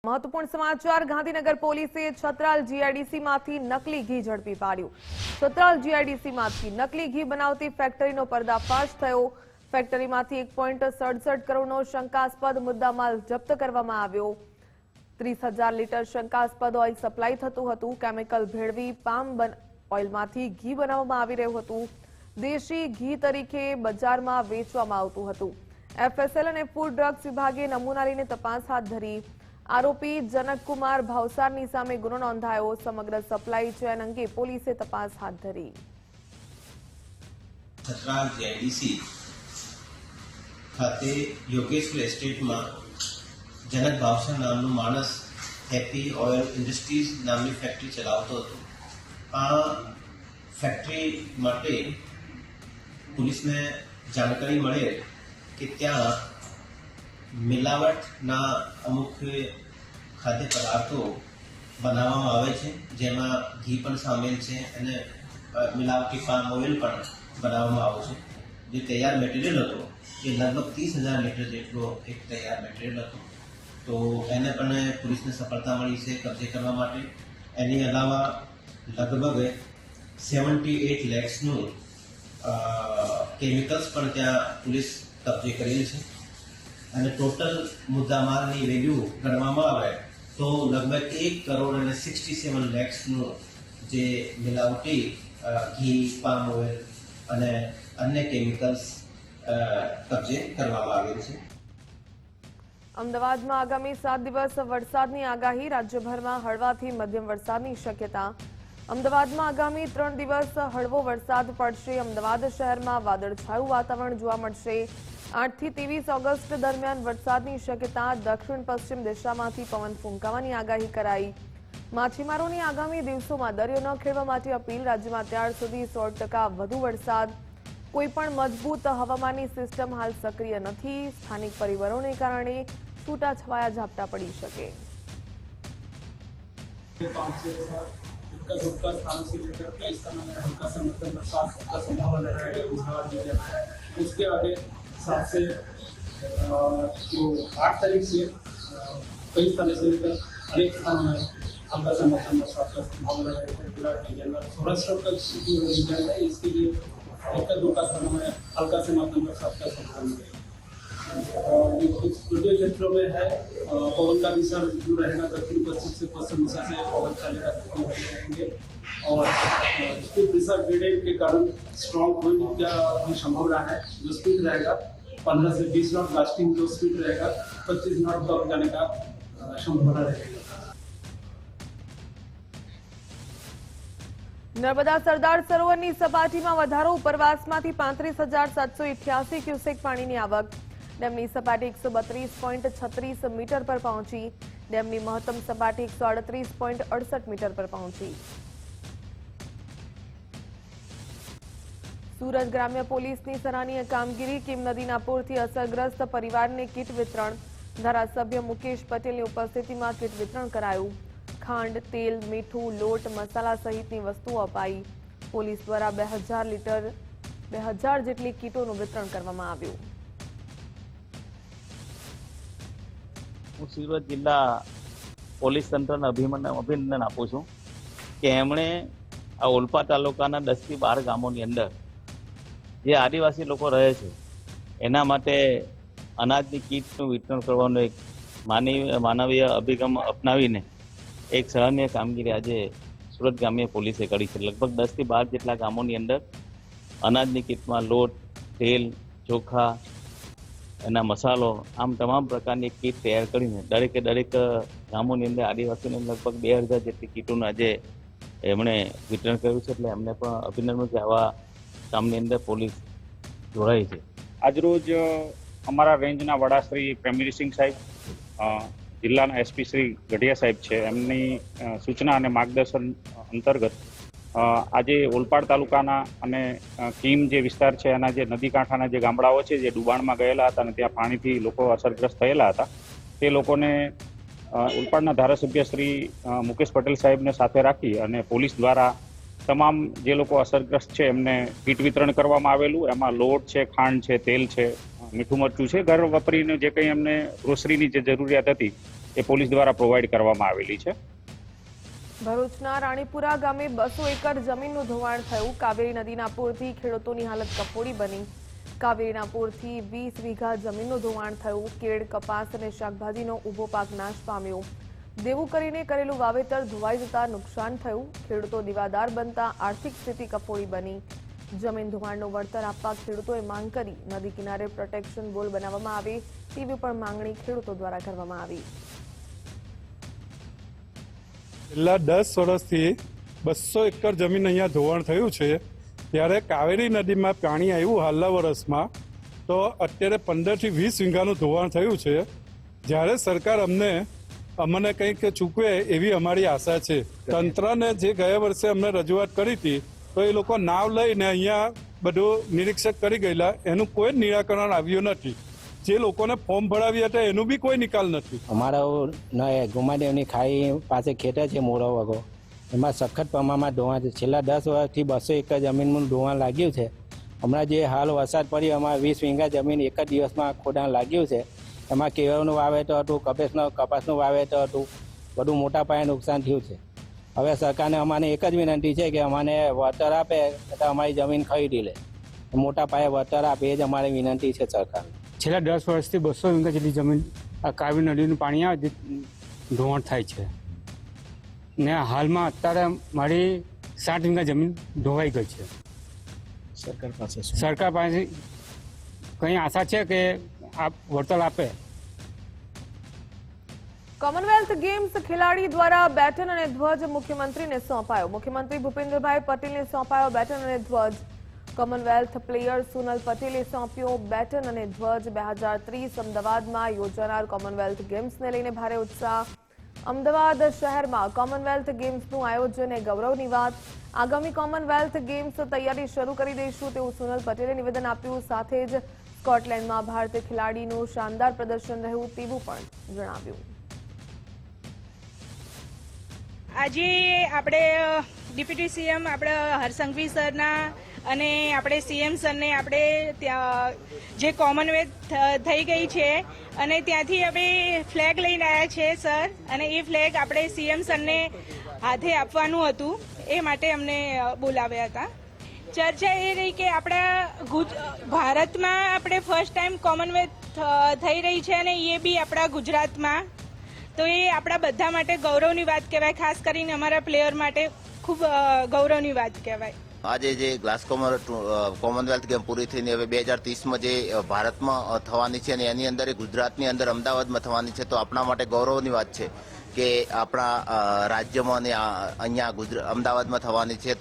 महत्वपूर्ण समाचार गांधीनगर પોલીસે છત્રાલ જીઆઈડીસી માંથી નકલી ઘી ઝડપી પાડ્યું। છત્રાલ જીઆઈડીસી માંથી નકલી ઘી બનાવતી ફેક્ટરીનો પર્દાફાશ થયો। ફેક્ટરીમાંથી 1.67 કરોડનો શંકાસ્પદ મુદ્દામાલ જપ્ત કરવામાં આવ્યો। 30,000 લીટર શંકાસ્પદ ઓઇલ સપ્લાય થતું હતું। કેમિકલ ભેળવી પામ ઓઇલમાંથી ઘી બનાવવામાં આવી રહ્યું હતું। દેશી ઘી તરીકે બજારમાં વેચવામાં આવતું હતું। એફએસએલ અને ફૂડ ડ્રગ્સ વિભાગે નમૂના લઈને તપાસ હાથ ધરી। आरोपी जनक कुमार भावसारनी सामे गुनो नोंधायो। समग्र सप्लाई चेन अंगे पोलीसे तपास हाथ धरी। छत्राल जीआईडीसी खाते योगेश्वर एस्टेट में जनक भावसार नामनु मानस हैप्पी ऑयल इंडस्ट्रीज नामनी फैक्टरी चलावतो हतो। आ फैक्टरी माटे पुलिस ने जानकारी मळे कि त्या मिलावटना अमुक खाद्य पदार्थों बनावવામાં આવે છે, જેમાં ઘી પણ સામેલ છે અને મિલાવટી પામ ઓઇલ પણ બનાવવામાં આવે છે। જે તૈયાર મટીરિયલ હતો એ લગભગ 30,000 લીટર જેટલો એક તૈયાર મટીરિયલ હતો। તો એને પણ પોલીસને સફળતા મળી છે કબજે કરવા માટે। એની અલાવા લગભગ 78 લેક્સનું કેમિકલ્સ પણ ત્યાં પોલીસ કબજે કરેલ છે અને ટોટલ મુદ્દામાલની વેલ્યુ ગણવામાં આવે તો લગભગ 1.67 લાખનું જે મિલાવટી ઘી પામ ઓઇલ અને અન્ય કેમિકલ્સ કબજે કરવામાં આવેલ છે। અમદાવાદમાં આગામી 7 દિવસ વરસાદની આગાહી। રાજ્યભરમાં હળવાથી મધ્યમ વરસાદની શક્યતા। અમદાવાદમાં આગામી 3 દિવસ હળવો વરસાદ પડશે। અમદાવાદ શહેરમાં વાદળછાયું વાતાવરણ જોવા મળશે। 8 થી 23 ઓગસ્ટ દરમિયાન વરસાદની શક્યતા। દક્ષિણ પશ્ચિમ દિશામાંથી પવન ફૂંકાવાની આગાહી કરાઈ। માછીમારોની આગામી દિવસોમાં દરિયો ન ખેડવા માટે અપીલ। રાજ્યમાં અત્યાર સુધી 100% વધુ વરસાદ। કોઈપણ મજબૂત હવામાનની સિસ્ટમ હાલ સક્રિય નથી। સ્થાનિક પરિબળોને કારણે છૂટાછવાયા ઝાપટા પડી શકે। उसके आगे 7 से 8 तारीख से कई स्थानों से लेकर अनेक स्थानों में हल्का से मध्यम बरसात का संभावना है। सौराष्ट्र तक स्थिति हो रही है, इसके लिए एक दो का स्थानों में हल्का से मध्यम बरसात का संभावना है। कुछ छोटे क्षेत्रों में है पवन का दिशा जो रहेगा दक्षिण पश्चिम से पश्चिम दिशा से पवन चलेगा रहेंगे और स्पीड दिशा ग्रेडियंट के कारण स्ट्रॉन्ग विंड की संभावना है। जो स्पीड रहेगा 15 से 20 नॉट लास्टिंग जो स्पीड रहेगा 25 नॉट तक जाने का संभावना रहेगा। નર્મદા સરદાર સરોવરની સપાટીમાં વધારો। ઉપરવાસમાંથી 35,788 ક્યુસેક પાણીની આવક। ડેમની સપાટી 132.36 મીટર પર પહોંચી। ડેમની મહત્તમ સપાટી 138.68 મીટર પર પહોંચી। સુરત ગ્રામ્ય પોલીસની સરાહનીય કામગીરી। કીમ નદીના પૂરથી અસરગ્રસ્ત પરિવારને કીટ વિતરણ। ધારાસભ્ય મુકેશ પટેલની ઉપસ્થિતિમાં કીટ વિતરણ કરાયું। ખાંડ, તેલ, મીઠું, લોટ, મસાલા સહિતની વસ્તુઓ અપાઈ। પોલીસ દ્વારા 2,000 જેટલી કીટોનું વિતરણ કરવામાં આવ્યું। હું સુરત જિલ્લા પોલીસ તંત્રને અભિનંદન આપું છું કે એમણે આ ઓલપા તાલુકાના 10 થી 12 ગામોની અંદર જે આદિવાસી લોકો રહે છે એના માટે અનાજની કીટનું વિતરણ કરવાનો એક માનવીય અભિગમ અપનાવીને એક સરાહનીય કામગીરી આજે સુરત ગ્રામ્ય પોલીસે કરી છે। લગભગ 10 થી 12 જેટલા ગામોની અંદર અનાજની કીટમાં લોટ, તેલ, ચોખા, એના મસાલો આમ તમામ પ્રકારની કીટ તૈયાર કરીને દરેક ગામોની અંદર આદિવાસીને લગભગ 2,000 જેટલી કીટોનું આજે એમણે વિતરણ કર્યું છે। એટલે એમને પણ અભિનંદન કે આવા કામની અંદર પોલીસ જોડાઈ છે। આજરોજ અમારા રેન્જના વડા શ્રી પ્રેમવીરસિંહ સાહેબ, જિલ્લાના એસપી શ્રી ગઢિયા સાહેબ છે, એમની સૂચના અને માર્ગદર્શન અંતર્ગત આજે ઓલપાડ તાલુકાના અને કીમ જે વિસ્તાર છે એના જે નદી કાંઠાના જે ગામડાઓ છે જે ડુબાણમાં ગયેલા હતા અને ત્યાં પાણીથી લોકો અસરગ્રસ્ત થયેલા હતા તે લોકોને ઓલપાડના ધારાસભ્ય શ્રી મુકેશ પટેલ સાહેબને સાથે રાખી અને પોલીસ દ્વારા તમામ જે લોકો અસરગ્રસ્ત છે એમને કીટ વિતરણ કરવામાં આવેલું। એમાં લોટ છે, ખાંડ છે, તેલ છે, મીઠું મરચું છે, ઘર વપરીને જે કંઈ એમને ગ્રોસરીની જે જરૂરિયાત હતી એ પોલીસ દ્વારા પ્રોવાઈડ કરવામાં આવેલી છે. ભરૂચના રાણીપુરા ગામે 200 એકર જમીનનું ધોવાણ થયું. કાવેરી નદીના પૂરથી ખેડૂતોની હાલત કફોડી બની. કાવેરીના પૂરથી 20 વીઘા જમીનનું ધોવાણ થયું. કેળ, કપાસ અને શાકભાજીનો ઊભો પાક નાશ પામ્યો. દેવું કરીને કરેલું વાવેતર ધોવાઈ જતા નુકસાન થયું. ખેડૂતો દીવાદાર બનતા આર્થિક સ્થિતિ કફોડી બની. જમીન ધોવાણનું વળતર આપવા ખેડૂતોએ માંગ કરી. નદી કિનારે પ્રોટેક્શન વોલ બનાવવામાં આવે તેવી પણ માંગણી ખેડૂતો દ્વારા કરવામાં આવી. છેલ્લા 10 વર્ષથી 200 એકર જમીન અહીંયા ધોવાણ થયું છે. ત્યારે કાવેરી નદીમાં પાણી આવ્યું હાલના વર્ષમાં તો અત્યારે 15 થી 20 વીઘાનું ધોવાણ થયું છે. જ્યારે સરકાર અમને કંઈક ચૂકવે એવી અમારી આશા છે. તંત્રને જે ગયા વર્ષે અમને રજૂઆત કરી હતી તો એ લોકો નાવ લઈને અહીંયા બધું નિરીક્ષક કરી ગયેલા, એનું કોઈ જ નિરાકરણ આવ્યું નથી. જે લોકોને ફોર્મ ભરાવ્યા હતા એનું બી કોઈ નિકાલ નથી. અમારા ગુમાદેવની ખાઈ પાસે ખેતર છે મોરો વગો, એમાં સખત પ્રમાણમાં ધોવાણ છે. છેલ્લા 10 વર્ષથી 200 એકર જમીનનું ધોવાણ લાગ્યું છે. હમણાં જે હાલ વરસાદ પડ્યો એમાં 20 વીઘા જમીન એક જ દિવસમાં ખોદાણ લાગ્યું છે. એમાં કેળનું વાવેતર હતું, કપાસનું વાવેતર હતું, બધું મોટા પાયે નુકસાન થયું છે. હવે સરકારને અમારે એક જ વિનંતી છે કે અમને વળતર આપે તો અમારી જમીન ખરીદી લે. મોટા પાયે વળતર આપે એ જ અમારી વિનંતી છે સરકારને. છેલ્લા 10 વર્ષથી 200 વીઘા જેટલી જમીન આ કાવેરી નદીનું પાણી આવે ધોવાણ થાય છે ને હાલમાં અત્યારે મારી 60 વીઘા જમીન ધોવાઈ ગઈ છે. સરકાર પાસે કંઈ આશા છે કે આ વળતર આપે. કોમનવેલ્થ ગેમ્સ ખેલાડી દ્વારા બેટન અને ધ્વજ મુખ્યમંત્રીને સોંપાયો. મુખ્યમંત્રી ભૂપેન્દ્રભાઈ પટેલને સોંપાયો બેટન અને ધ્વજ. કોમનવેલ્થ પ્લેયર સોનલ પટેલે સોંપ્યો બેટન અને ધ્વજ. 2030 અમદાવાદમાં યોજાનાર કોમનવેલ્થ ગેમ્સને લઈને ભારે ઉત્સાહ. અમદાવાદ શહેરમાં કોમનવેલ્થ ગેમ્સનું આયોજન એ ગૌરવની વાત. આગામી કોમનવેલ્થ ગેમ્સ તૈયારી શરૂ કરી દઈશું તેવું સોનલ પટેલે નિવેદન આપ્યું. સાથે જ સ્કોટલેન્ડમાં ભારતીય ખેલાડીનું શાનદાર પ્રદર્શન રહ્યું તેવું પણ જણાવ્યું. આજે આપણે ડેપ્યુટી સીએમ આપણે હરસંઘવી સરના અને આપણે સીએમ સરને આપણે ત્યાં જે કોમનવેલ્થ થઈ ગઈ છે અને ત્યાંથી હવે ફ્લેગ લઈને આવ્યા છે સર, અને એ ફ્લેગ આપણે સીએમ સરને હાથે આપવાનું હતું એ માટે અમને બોલાવ્યા હતા. ચર્ચા એ રહી કે આપણા ભારતમાં આપણે ફર્સ્ટ ટાઈમ કોમનવેલ્થ થઈ રહી છે અને એ બી આપણા ગુજરાતમાં, તો એ આપણા બધા માટે ગૌરવની વાત કહેવાય. ખાસ કરીને અમારા પ્લેયર માટે ખૂબ ગૌરવની વાત કહેવાય. આજે જે ગ્લાસ્ગો કોમનવેલ્થ ગેમ પૂરી થઈને હવે 2030માં જે ભારતમાં થવાની છે અને એની અંદર ગુજરાતની અંદર અમદાવાદમાં થવાની છે, તો આપણા માટે ગૌરવની વાત છે કે આપણા રાજ્યમાં અને અહીંયા અમદાવાદમાં થવાની છે.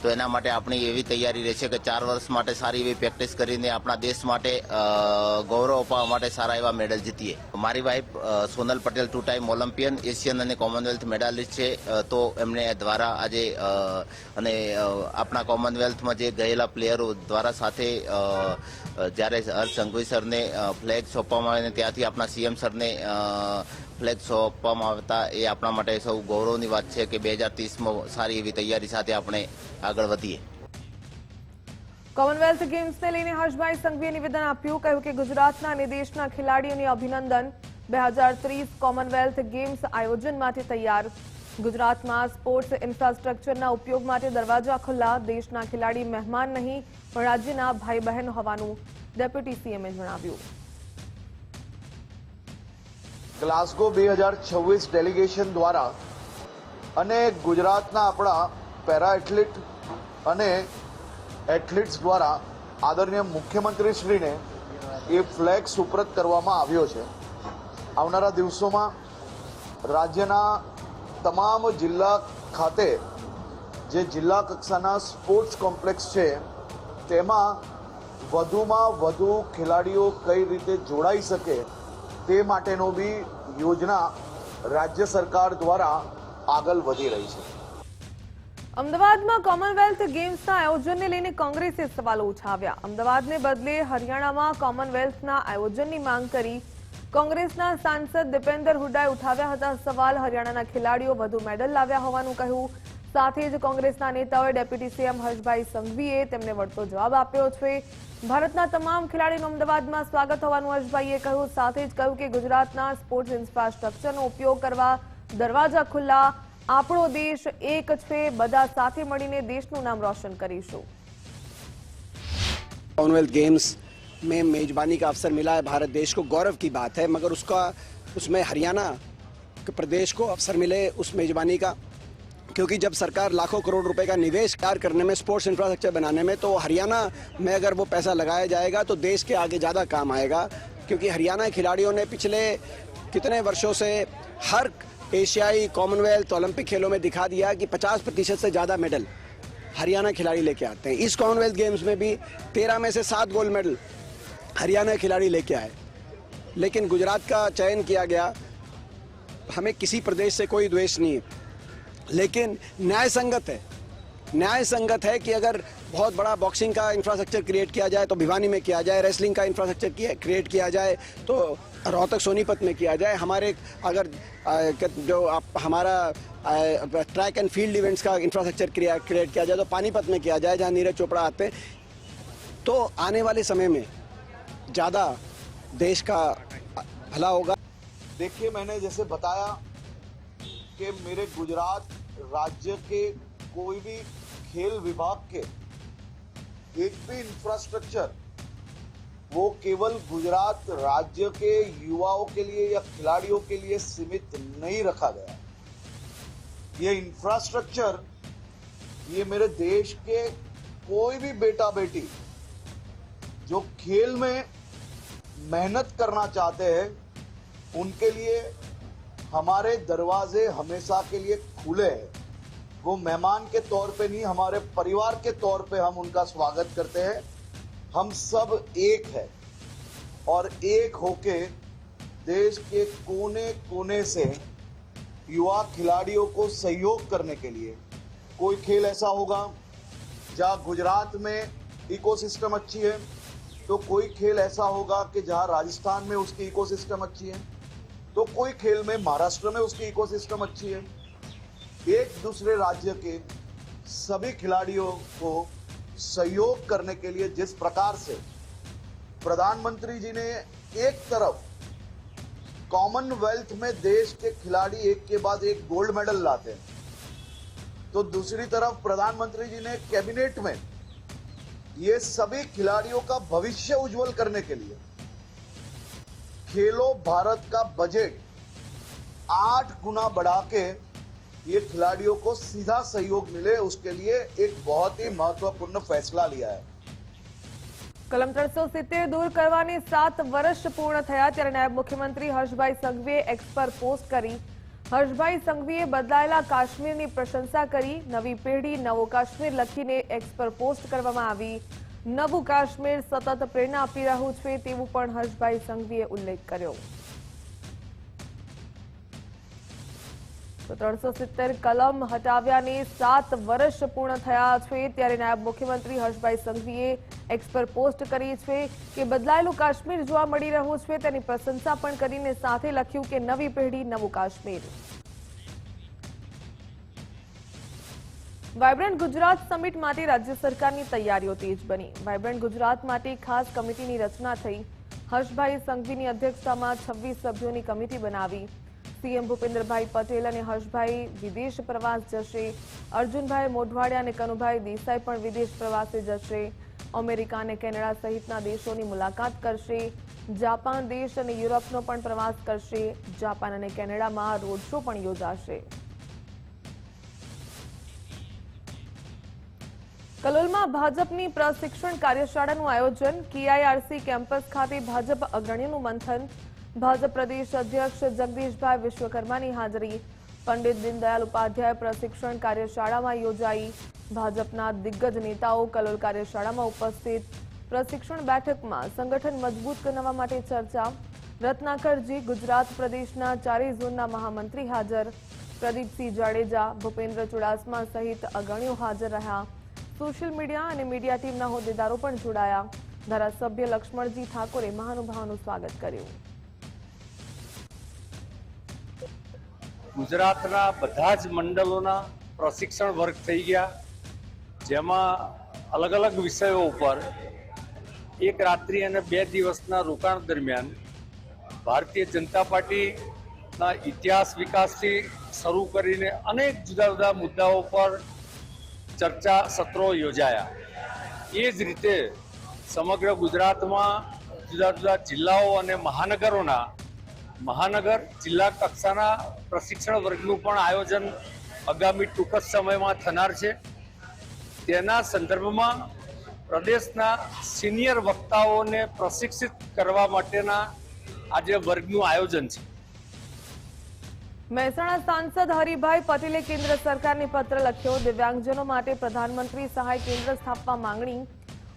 તો એના માટે આપણી એવી તૈયારી રહેશે કે 4 વર્ષ માટે સારી એવી પ્રેક્ટિસ કરીને આપણા દેશ માટે ગૌરવ અપાવવા માટે સારા એવા મેડલ જીતીએ. મારી wife Sonal Patel 2 time Olympian, Asian અને કોમનવેલ્થ મેડાલિસ્ટ છે. તો એમને દ્વારા આજે અને આપણા કોમનવેલ્થમાં જે ગયેલા પ્લેયરો દ્વારા સાથે જ્યારે હરસંઘવી સરને ફ્લેગ સોંપવામાં આવે ત્યાંથી આપણા સીએમ સરને ફ્લેગ સોંપવામાં આવતા એ આપણા માટે સૌ ગૌરવની વાત છે કે 2030માં સારી એવી તૈયારી સાથે આપણે આગળ વધીએ. કોમનવેલ્થ ગેમ્સને લઈને હર્ષભાઈ સંઘવીએ નિવેદન આપ્યું. કહ્યું કે ગુજરાતના અને દેશના ખેલાડીઓને અભિનંદન. 2030 કોમનવેલ્થ ગેમ્સ આયોજન માટે તૈયાર. ગુજરાતમાં સ્પોર્ટ્સ ઇન્ફ્રાસ્ટ્રક્ચરના ઉપયોગ માટે દરવાજા ખુલ્લા. દેશના ખેલાડી મહેમાન નહીં પણ રાજ્યના ભાઈ બહેન હોવાનું ડેપ્યુટી સીએમએ જણાવ્યું. ગ્લાસ્ગો 2026 ડેલિગેશન દ્વારા અને ગુજરાતના આપણા પેરા એથ્લીટ અને એથ્લીટ્સ દ્વારા આદરણીય મુખ્યમંત્રીશ્રીને એ ફ્લેગ સુપ્રત કરવામાં આવ્યો છે. આવનારા દિવસોમાં રાજ્યના તમામ જિલ્લા ખાતે જે જિલ્લા કક્ષાના સ્પોર્ટ્સ કોમ્પ્લેક્સ છે તેમાં વધુમાં વધુ ખેલાડીઓ કઈ રીતે જોડાઈ શકે તે માટેનો બી યોજના રાજ્ય સરકાર દ્વારા આગળ વધી રહી છે. અમદાવાદમાં કોમનવેલ્થ ગેમ્સના આયોજનને લઈને કોંગ્રેસે સવાલો ઉઠાવ્યા. અમદાવાદને બદલે હરિયાણામાં કોમનવેલ્થના આયોજનની માંગ કરી. કોંગ્રેસના સાંસદ દીપેન્દર હુડ્ડાએ ઉઠાવ્યા હતા સવાલ. હરિયાણાના ખેલાડીઓ વધુ મેડલ લાવ્યા હોવાનું કહ્યું. સાથે જ કોંગ્રેસના નેતાઓએ ડેપ્યુટી સીએમ હર્ષભાઈ સંઘવીએ તેમને વળતો જવાબ આપ્યો છે. ભારતના તમામ ખેલાડીનું અમદાવાદમાં સ્વાગત હોવાનું હર્ષભાઈએ કહ્યું. સાથે જ કહ્યું કે ગુજરાતના સ્પોર્ટ્સ ઇન્ફ્રાસ્ટ્રક્ચરનો ઉપયોગ કરવા દરવાજા ખુલ્લા. આપણો દેશ એક છે, બધા સાથે મળીને દેશનું નામ रोशन કરીશું. कॉमनवेल्थ गेम्स में मेजबानी का अवसर मिला है, भारत देश को गौरव की बात है, मगर उसमें हरियाणा के प्रदेश को अवसर मिले उस मेजबानी का, क्योंकि जब सरकार लाखों करोड़ रुपए का निवेश कार्य करने में, स्पोर्ट्स इंफ्रास्ट्रक्चर बनाने में, तो हरियाणा में अगर वो पैसा लगाया जाएगा तो देश के आगे ज़्यादा काम आएगा. क्योंकि हरियाणा के खिलाड़ियों ने पिछले कितने वर्षों से हर एशियाई, कॉमनवेल्थ, ओलंपिक खेलों में दिखा दिया कि 50% से ज़्यादा मेडल हरियाणा खिलाड़ी लेके आते हैं. इस कॉमनवेल्थ गेम्स में भी 13 में से 7 गोल्ड मेडल हरियाणा खिलाड़ी लेके आए. लेकिन गुजरात का चयन किया गया. हमें किसी प्रदेश से कोई द्वेष नहीं है, लेकिन न्याय संगत है. न्याय संगत है कि अगर बहुत बड़ा बॉक्सिंग का इंफ्रास्ट्रक्चर क्रिएट किया जाए तो भिवानी में किया जाए, रेसलिंग का इंफ्रास्ट्रक्चर क्रिएट किया जाए तो रोहतक सोनीपत में किया जाए. हमारे अगर जो हमारा ट्रैक एंड फील्ड इवेंट्स का इंफ्रास्ट्रक्चर क्रिएट किया जाए तो पानीपत में किया जाए, जहाँ नीरज चोपड़ा आते हैं. तो आने वाले समय में ज़्यादा देश का भला होगा. देखिए, मैंने जैसे बताया कि मेरे गुजरात राज्य के कोई भी खेल विभाग के एक भी इंफ्रास्ट्रक्चर वो केवल गुजरात राज्य के युवाओं के लिए या खिलाड़ियों के लिए सीमित नहीं रखा गया. ये इंफ्रास्ट्रक्चर ये मेरे देश के कोई भी बेटा बेटी जो खेल में मेहनत करना चाहते हैं उनके लिए हमारे दरवाजे हमेशा के लिए खुले हैं. वो मेहमान के तौर पे नहीं, हमारे परिवार के तौर पे हम उनका स्वागत करते हैं. हम सब एक है और एक होके देश के कोने कोने से युवा खिलाड़ियों को सहयोग करने के लिए कोई खेल ऐसा होगा जहां गुजरात में इकोसिस्टम अच्छी है, तो कोई खेल ऐसा होगा कि जहां राजस्थान में उसकी इकोसिस्टम अच्छी है, तो कोई खेल में महाराष्ट्र में उसकी इकोसिस्टम अच्छी है. एक दूसरे राज्य के सभी खिलाड़ियों को सहयोग करने के लिए जिस प्रकार से प्रधानमंत्री जी ने एक तरफ कॉमनवेल्थ में देश के खिलाड़ी एक के बाद एक गोल्ड मेडल लाते हैं, तो दूसरी तरफ प्रधानमंत्री जी ने कैबिनेट में ये सभी खिलाड़ियों का भविष्य उज्जवल करने के लिए खेलो भारत का बजट 8 गुना बढ़ा के ये खिलाड़ियों को सीधा सहयोग मिले, उसके लिए एक बहुत ही महत्वपूर्ण फैसला लिया है. કલમ 370 દૂર કરવાની 7 વર્ષ પૂર્ણ થયા ત્યારે નાયબ મુખ્યમંત્રી હર્ષભાઈ સંઘવીએ એક્સ પર પોસ્ટ કરી. હર્ષભાઈ સંઘવીએ બદલાયેલા કાશ્મીરની પ્રશંસા કરી. નવી પેઢી નવો કાશ્મીર લખીને એક્સ પર પોસ્ટ કરવામાં આવી. નવું કાશ્મીર સતત પ્રેરણા આપી રહ્યું છે તેવું પણ હર્ષભાઈ સંઘવીએ ઉલ્લેખ કર્યો. તો 370 કલમ હટાવ્યાને 7 વર્ષ પૂર્ણ થયા છે ત્યારે નાયબ મુખ્યમંત્રી હર્ષભાઈ સંઘવીએ એક્સ પર પોસ્ટ કરી છે કે બદલાયેલું કાશ્મીર જોવા મળી રહ્યું છે તેની પ્રશંસા પણ કરીને સાથે લખ્યું કે નવી પેઢી નવું કાશ્મીર. વાયબ્રન્ટ ગુજરાત સમિટ માટે રાજ્ય સરકારની તૈયારીઓ તેજ બની. વાયબ્રન્ટ ગુજરાત માટે ખાસ કમિટીની રચના થઈ. હર્ષભાઈ સંઘવીની અધ્યક્ષતામાં 26 સભ્યોની કમિટી બનાવી. સીએમ ભૂપેન્દ્રભાઈ પટેલ અને હર્ષભાઈ વિદેશ પ્રવાસ જશે. અર્જુનભાઈ મોઢવાડિયા અને કનુભાઈ દેસાઈ પણ વિદેશ પ્રવાસે જશે. અમેરિકા અને કેનેડા સહિતના દેશોની મુલાકાત કરશે. જાપાન દેશ અને યુરોપનો પણ પ્રવાસ કરશે. જાપાન અને કેનેડામાં રોડ શો પણ યોજાશે. કલોલમાં ભાજપની પ્રશિક્ષણ કાર્યશાળાનું આયોજન. KIRC કેમ્પસ ખાતે ભાજપ અગ્રણીઓનું મંથન. ભાજપ પ્રદેશ અધ્યક્ષ જગદીશભાઈ વિશ્વકર્માની હાજરી. પંડિત દીનદયાળ ઉપાધ્યાય પ્રશિક્ષણ કાર્યશાળામાં યોજાઈ. ભાજપના દિગ્ગજ નેતાઓ કલોલ કાર્યશાળામાં ઉપસ્થિત. પ્રશિક્ષણ બેઠકમાં સંગઠન મજબૂત બનાવવા માટે ચર્ચા. રત્નાકરજી ગુજરાત પ્રદેશના 4 ઝોનના મહામંત્રી હાજર. પ્રદીપસિંહ જાડેજા, ભૂપેન્દ્ર ચુડાસમા સહિત અગ્રણીઓ હાજર રહ્યા. સોશિયલ મીડિયા અને મીડિયા ટીમના હોદ્દેદારો પણ જોડાયા. ધારાસભ્ય લક્ષ્મણજી ઠાકોરે મહાનુભાવોનું સ્વાગત કર્યું. ગુજરાતના બધા જ મંડળોના પ્રશિક્ષણ વર્ગ થઈ ગયા, જેમાં અલગ અલગ વિષયો ઉપર એક રાત્રિ અને 2 દિવસના રોકાણ દરમિયાન ભારતીય જનતા પાર્ટીના ઇતિહાસ વિકાસથી શરૂ કરીને અનેક જુદા જુદા મુદ્દાઓ પર ચર્ચા સત્રો યોજાયા. એ જ રીતે સમગ્ર ગુજરાતમાં જુદા જુદા જિલ્લાઓ અને મહાનગર જિલ્લા કક્ષાના પ્રશિક્ષણ વર્ગનું પણ આયોજન આગામી ટૂંક જ સમયમાં થનાર છે. તેના સંદર્ભમાં પ્રદેશના સિનિયર વક્તાઓને પ્રશિક્ષિત કરવા માટેના આજે વર્ગનું આયોજન છે. મહેસાણા સાંસદ હરિભાઈ પટેલે કેન્દ્ર સરકારને પત્ર લખ્યો. દિવ્યાંગજનો માટે પ્રધાનમંત્રી સહાય કેન્દ્ર સ્થાપવા માંગણી.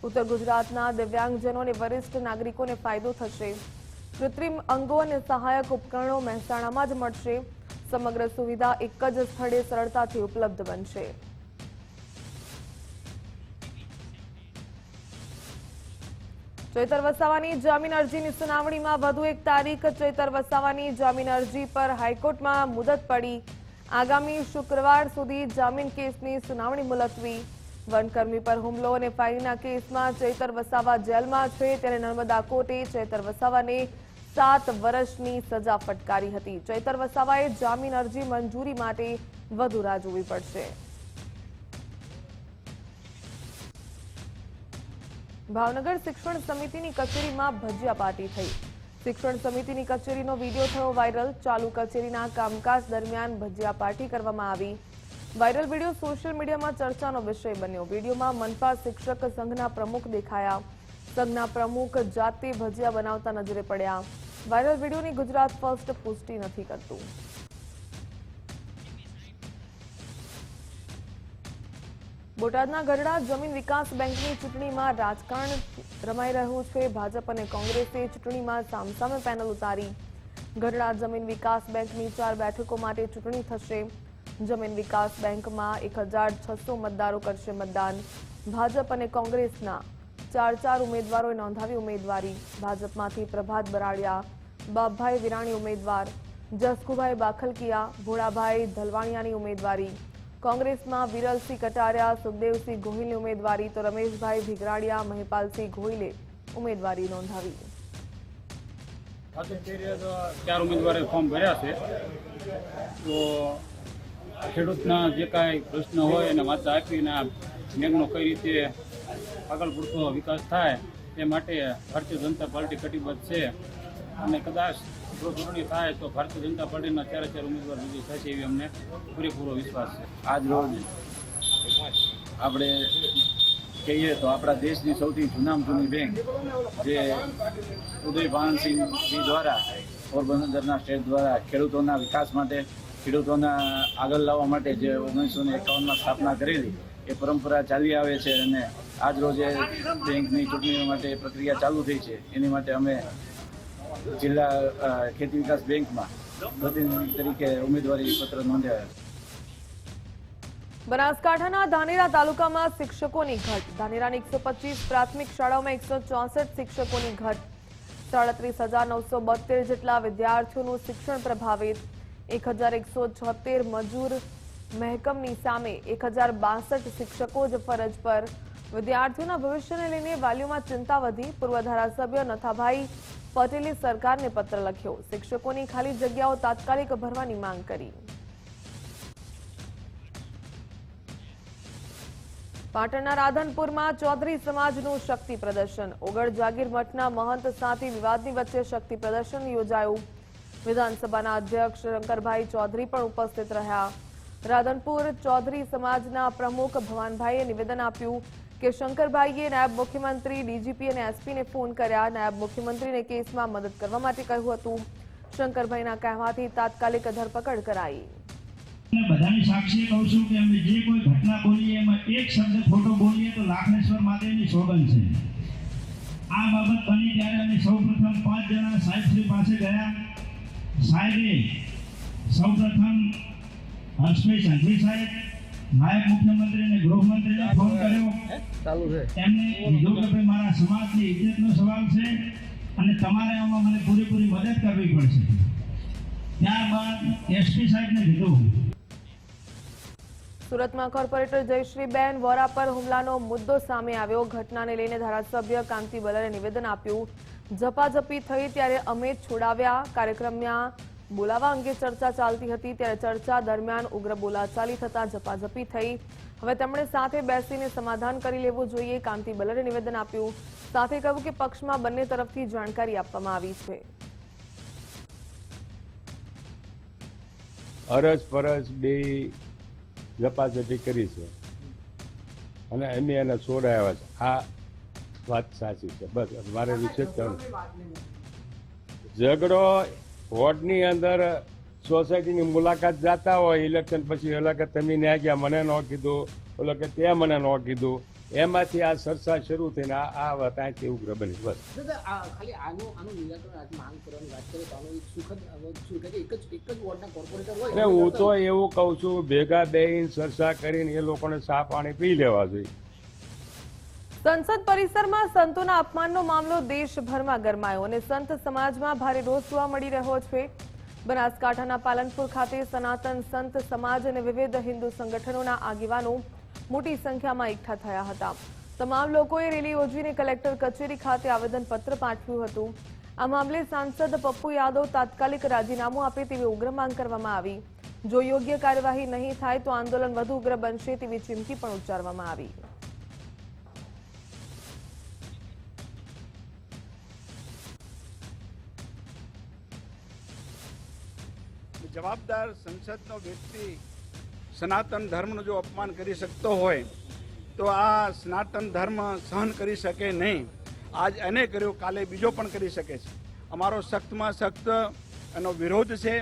ઉત્તર ગુજરાતના દિવ્યાંગજનો અને વરિષ્ઠ નાગરિકોને ફાયદો થશે. કૃત્રિમ અંગો અને સહાયક ઉપકરણો મહેસાણામાં જ મળશે. સમગ્ર સુવિધા એક જ સ્થળે સરળતાથી ઉપલબ્ધ બનશે. ચૈતર વસાવાની જામીન અરજીની સુનાવણીમાં વધુ એક તારીખ. ચૈતર વસાવાની જામીન અરજી પર હાઈકોર્ટમાં મુદત પડી. આગામી શુક્રવાર સુધી જામીન કેસની સુનાવણી મુલતવી. વનકર્મી પર હુમલો અને ફાયરિંગના કેસમાં ચૈતર વસાવા જેલમાં છે, ત્યારે નર્મદા કોર્ટે ચૈતર વસાવાને 7 વર્ષની સજા ફટકારી હતી. ચૈતર વસાવાએ જામીન અરજી મંજૂરી માટે વધુ રાહ જોવી પડશે. ભાવનગર શિક્ષણ સમિતિની કચેરીમાં ભજીયા પાર્ટી થઈ. શિક્ષણ સમિતિની કચેરીનો વિડીયો થયો વાયરલ. ચાલુ કચેરીના કામકાજ દરમિયાન ભજીયા પાર્ટી કરવામાં આવી. વાયરલ વિડીયો સોશિયલ મીડિયામાં ચર્ચાનો વિષય બન્યો. વિડીયોમાં મનપા શિક્ષક સંઘના પ્રમુખ દેખાયા. સંઘના પ્રમુખ જાતે ભજીયા બનાવતા નજરે પડ્યા. વાયરલ વિડીયોની ગુજરાત ફર્સ્ટ પુષ્ટિ નથી કરતું. બોટાદના ગઢડા જમીન વિકાસ બેંકની ચૂંટણીમાં રાજકારણ રમાઈ રહ્યું છે. ભાજપ અને કોંગ્રેસે ચૂંટણીમાં સામસામે પેનલ ઉતારી. ગઢડા જમીન વિકાસ બેંકની 4 બેઠકો માટે ચૂંટણી થશે. જમીન વિકાસ બેંકમાં 1600 મતદારો કરશે મતદાન. ભાજપ અને કોંગ્રેસના 4 ઉમેદવારોએ નોંધાવી ઉમેદવારી. ભાજપમાંથી પ્રભાત બરાડિયા, બાપભાઈ વિરાણી ઉમેદવાર. જસકુભાઈ બાખલકિયા, ભોળાભાઈ ધલવાણિયાની ઉમેદવારી. કોંગ્રેસમાં વિરલસિંહ કટારિયા, સુખદેવસિંહ ગોહિલની ઉમેદવારી, તો રમેશભાઈ ભીગરાડિયા, મહિપાલસિંહ ગોહિલે ઉમેદવારી નોંધાવી. 4 ઉમેદવારે ફોર્મ ભર્યા છે. તો ખેડૂતના જે કાંઈ પ્રશ્ન હોય એને વાંચા આપીને આ બેંકનો કઈ રીતે આગળ પૂરતો વિકાસ થાય તે માટે ભારતીય જનતા પાર્ટી કટિબદ્ધ છે. અને કદાચ જો ચૂંટણી થાય તો ભારતીય જનતા પાર્ટીના 4 ઉમેદવાર વિજય થશે એવી અમને પૂરેપૂરો વિશ્વાસ છે. આજ રોજ આપણે કહીએ તો આપણા દેશની સૌથી જૂની બેંક જે ઉદય ભાનસિંહજી દ્વારા પોરબંદરના સ્ટેટ દ્વારા ખેડૂતોના વિકાસ માટે, ખેડૂતોના આગળ લાવવા માટે જે 1951માં સ્થાપના કરેલી એ પરંપરા ચાલી આવે છે. અને આજ રોજ બેંકની ચૂંટણીઓ માટે પ્રક્રિયા ચાલુ થઈ છે. એની માટે અમે જિલ્લા ખેતી વિકાસ બેંકમાં પ્રતિનિધિ તરીકે ઉમેદવારી પત્ર નોંધાવ્યા છે. બનાસકાંઠાના ધાનેરા તાલુકામાં શિક્ષકોની ઘટ. ધાનેરાની 125 પ્રાથમિક શાળાઓમાં 164 શિક્ષકોની ઘટ. 37,972 જેટલા વિદ્યાર્થીઓનું શિક્ષણ પ્રભાવિત. 1,176 મજૂર મહેકમની સામે 1,062 શિક્ષકો જ ફરજ પર. વિદ્યાર્થીઓના ભવિષ્યને લઈને વાલીઓમાં ચિંતા વધી. પૂર્વ ધારાસભ્ય નથાભાઈ પટેલે સરકારને પત્ર લખ્યો. શિક્ષકોની ખાલી જગ્યાઓ તાત્કાલિક ભરવાની માંગ કરી. પાટણના રાધનપુરમાં ચૌધરી સમાજનું શક્તિ પ્રદર્શન. ઓગળ જાગીર મઠના મહંત સાથે વિવાદની વચ્ચે શક્તિ પ્રદર્શન યોજાયું. વિધાનસભાના અધ્યક્ષ શંકરભાઈ ચૌધરી પણ ઉપસ્થિત રહ્યા. રાધનપુર ચૌધરી સમાજના પ્રમુખ ભવાનભાઈએ નિવેદન આપ્યું કે શંકરભાઈએ નાયબ મુખ્યમંત્રી, ડીજીપી અને એસપીને ફોન કર્યા. નાયબ મુખ્યમંત્રીને કેસમાં મદદ કરવા માટે કહ્યું હતું. શંકરભાઈના કહેવાથી તાત્કાલિક ધરપકડ કરાઈ. બધાની સાક્ષી કહું છું કે અમે જે કોઈ ઘટના બોલીએ એમાં એક શબ્દ ખોટો બોલીએ તો લાખનેશ્વર મહાદેવની સોગંદ છે. આ બાબત બની ત્યારે અમે સૌપ્રથમ 5 જણા સાહેબશ્રી પાસે ગયા. સાહેબે સૌપ્રથમ હર્ષભાઈ સંઘવી સાહેબ, નાયબ મુખ્યમંત્રી અને ગૃહમંત્રીને ફોન કર્યો. એમને કીધું કે ભાઈ મારા સમાજની ઇજ્જતનો સવાલ છે અને તમારે આમાં મને પૂરેપૂરી મદદ કરવી પડશે. ત્યારબાદ એસપી સાહેબને કીધું. સુરતમાં કોર્પોરેટર જયશ્રીબેન વોરા પર હુમલાનો મુદ્દો સામે આવ્યો. ઘટનાને લઈને ધારાસભ્ય કાંતિ બલરે નિવેદન આપ્યું. ઝપાઝપી થઈ ત્યારે અમે છોડાવ્યા. કાર્યક્રમમાં બોલાવા અંગે ચર્ચા ચાલતી હતી ત્યારે ચર્ચા દરમિયાન ઉગ્ર બોલાચાલી થતા ઝપાઝપી થઈ. હવે તેમણે સાથે બેસીને સમાધાન કરી લેવું જોઈએ. કાંતિ બલરે નિવેદન આપ્યું. સાથે કહ્યું કે પક્ષમાં બંને તરફથી જાણકારી આપવામાં આવી છે. અરજ ફરજ બે ઝપાઝપી કરી છે અને અમે એને છોડાવ્યા છે. આ વાત સાચી છે. બસ મારે વિશેષ ઝઘડો વોર્ડની અંદર સોસાયટીની મુલાકાત જતા હોય ઇલેક્શન પછી ઓલા કે તમે ન્યા ગયા મને ન કીધું, ઓલો કે ત્યાં મને ન કીધું, એમાંથી આ ચર્ચા શરૂ થઈને આ વાત અહીંથી ઉગ્ર બની. બસ ખાલી આનું નિરાકરણ આજે માંગ કરવાની વાત કરીએ તો આનો એક સુખદ એક જ વોર્ડના કોર્પોરેટર હોય. એટલે હું તો એવું કહું છું ભેગા બેહીને ચર્ચા કરીને એ લોકોને ચા પાણી પી લેવા જોઈએ. સંસદ પરિસરમાં સંતોના અપમાનનો મામલો દેશભરમાં ગરમાયો અને સંત સમાજમાં ભારે રોષ જોવા મળી રહ્યો છે. બનાસકાંઠાના પાલનપુર ખાતે સનાતન સંત સમાજ અને વિવિધ હિન્દુ સંગઠનોના આગેવાનો મોટી સંખ્યામાં એકઠા થયા હતા. તમામ લોકોએ રેલી યોજીને કલેક્ટર કચેરી ખાતે આવેદનપત્ર પાઠવ્યું હતું. આ મામલે સાંસદ પપ્પુ યાદવ તાત્કાલિક રાજીનામું આપે તેવી ઉગ્ર માંગ કરવામાં આવી. જો યોગ્ય કાર્યવાહી નહીં થાય તો આંદોલન વધુ ઉગ્ર બનશે તેવી ચીમકી પણ ઉચ્ચારવામાં આવી. જવાબદાર સંસદનો વ્યક્તિ સનાતન ધર્મનું જો અપમાન કરી શકતો હોય તો આ સનાતન ધર્મ સહન કરી શકે નહીં. આજ એને કર્યો, કાલે બીજો પણ કરી શકે છે. અમારો સખ્તમાં સખ્ત એનો વિરોધ છે.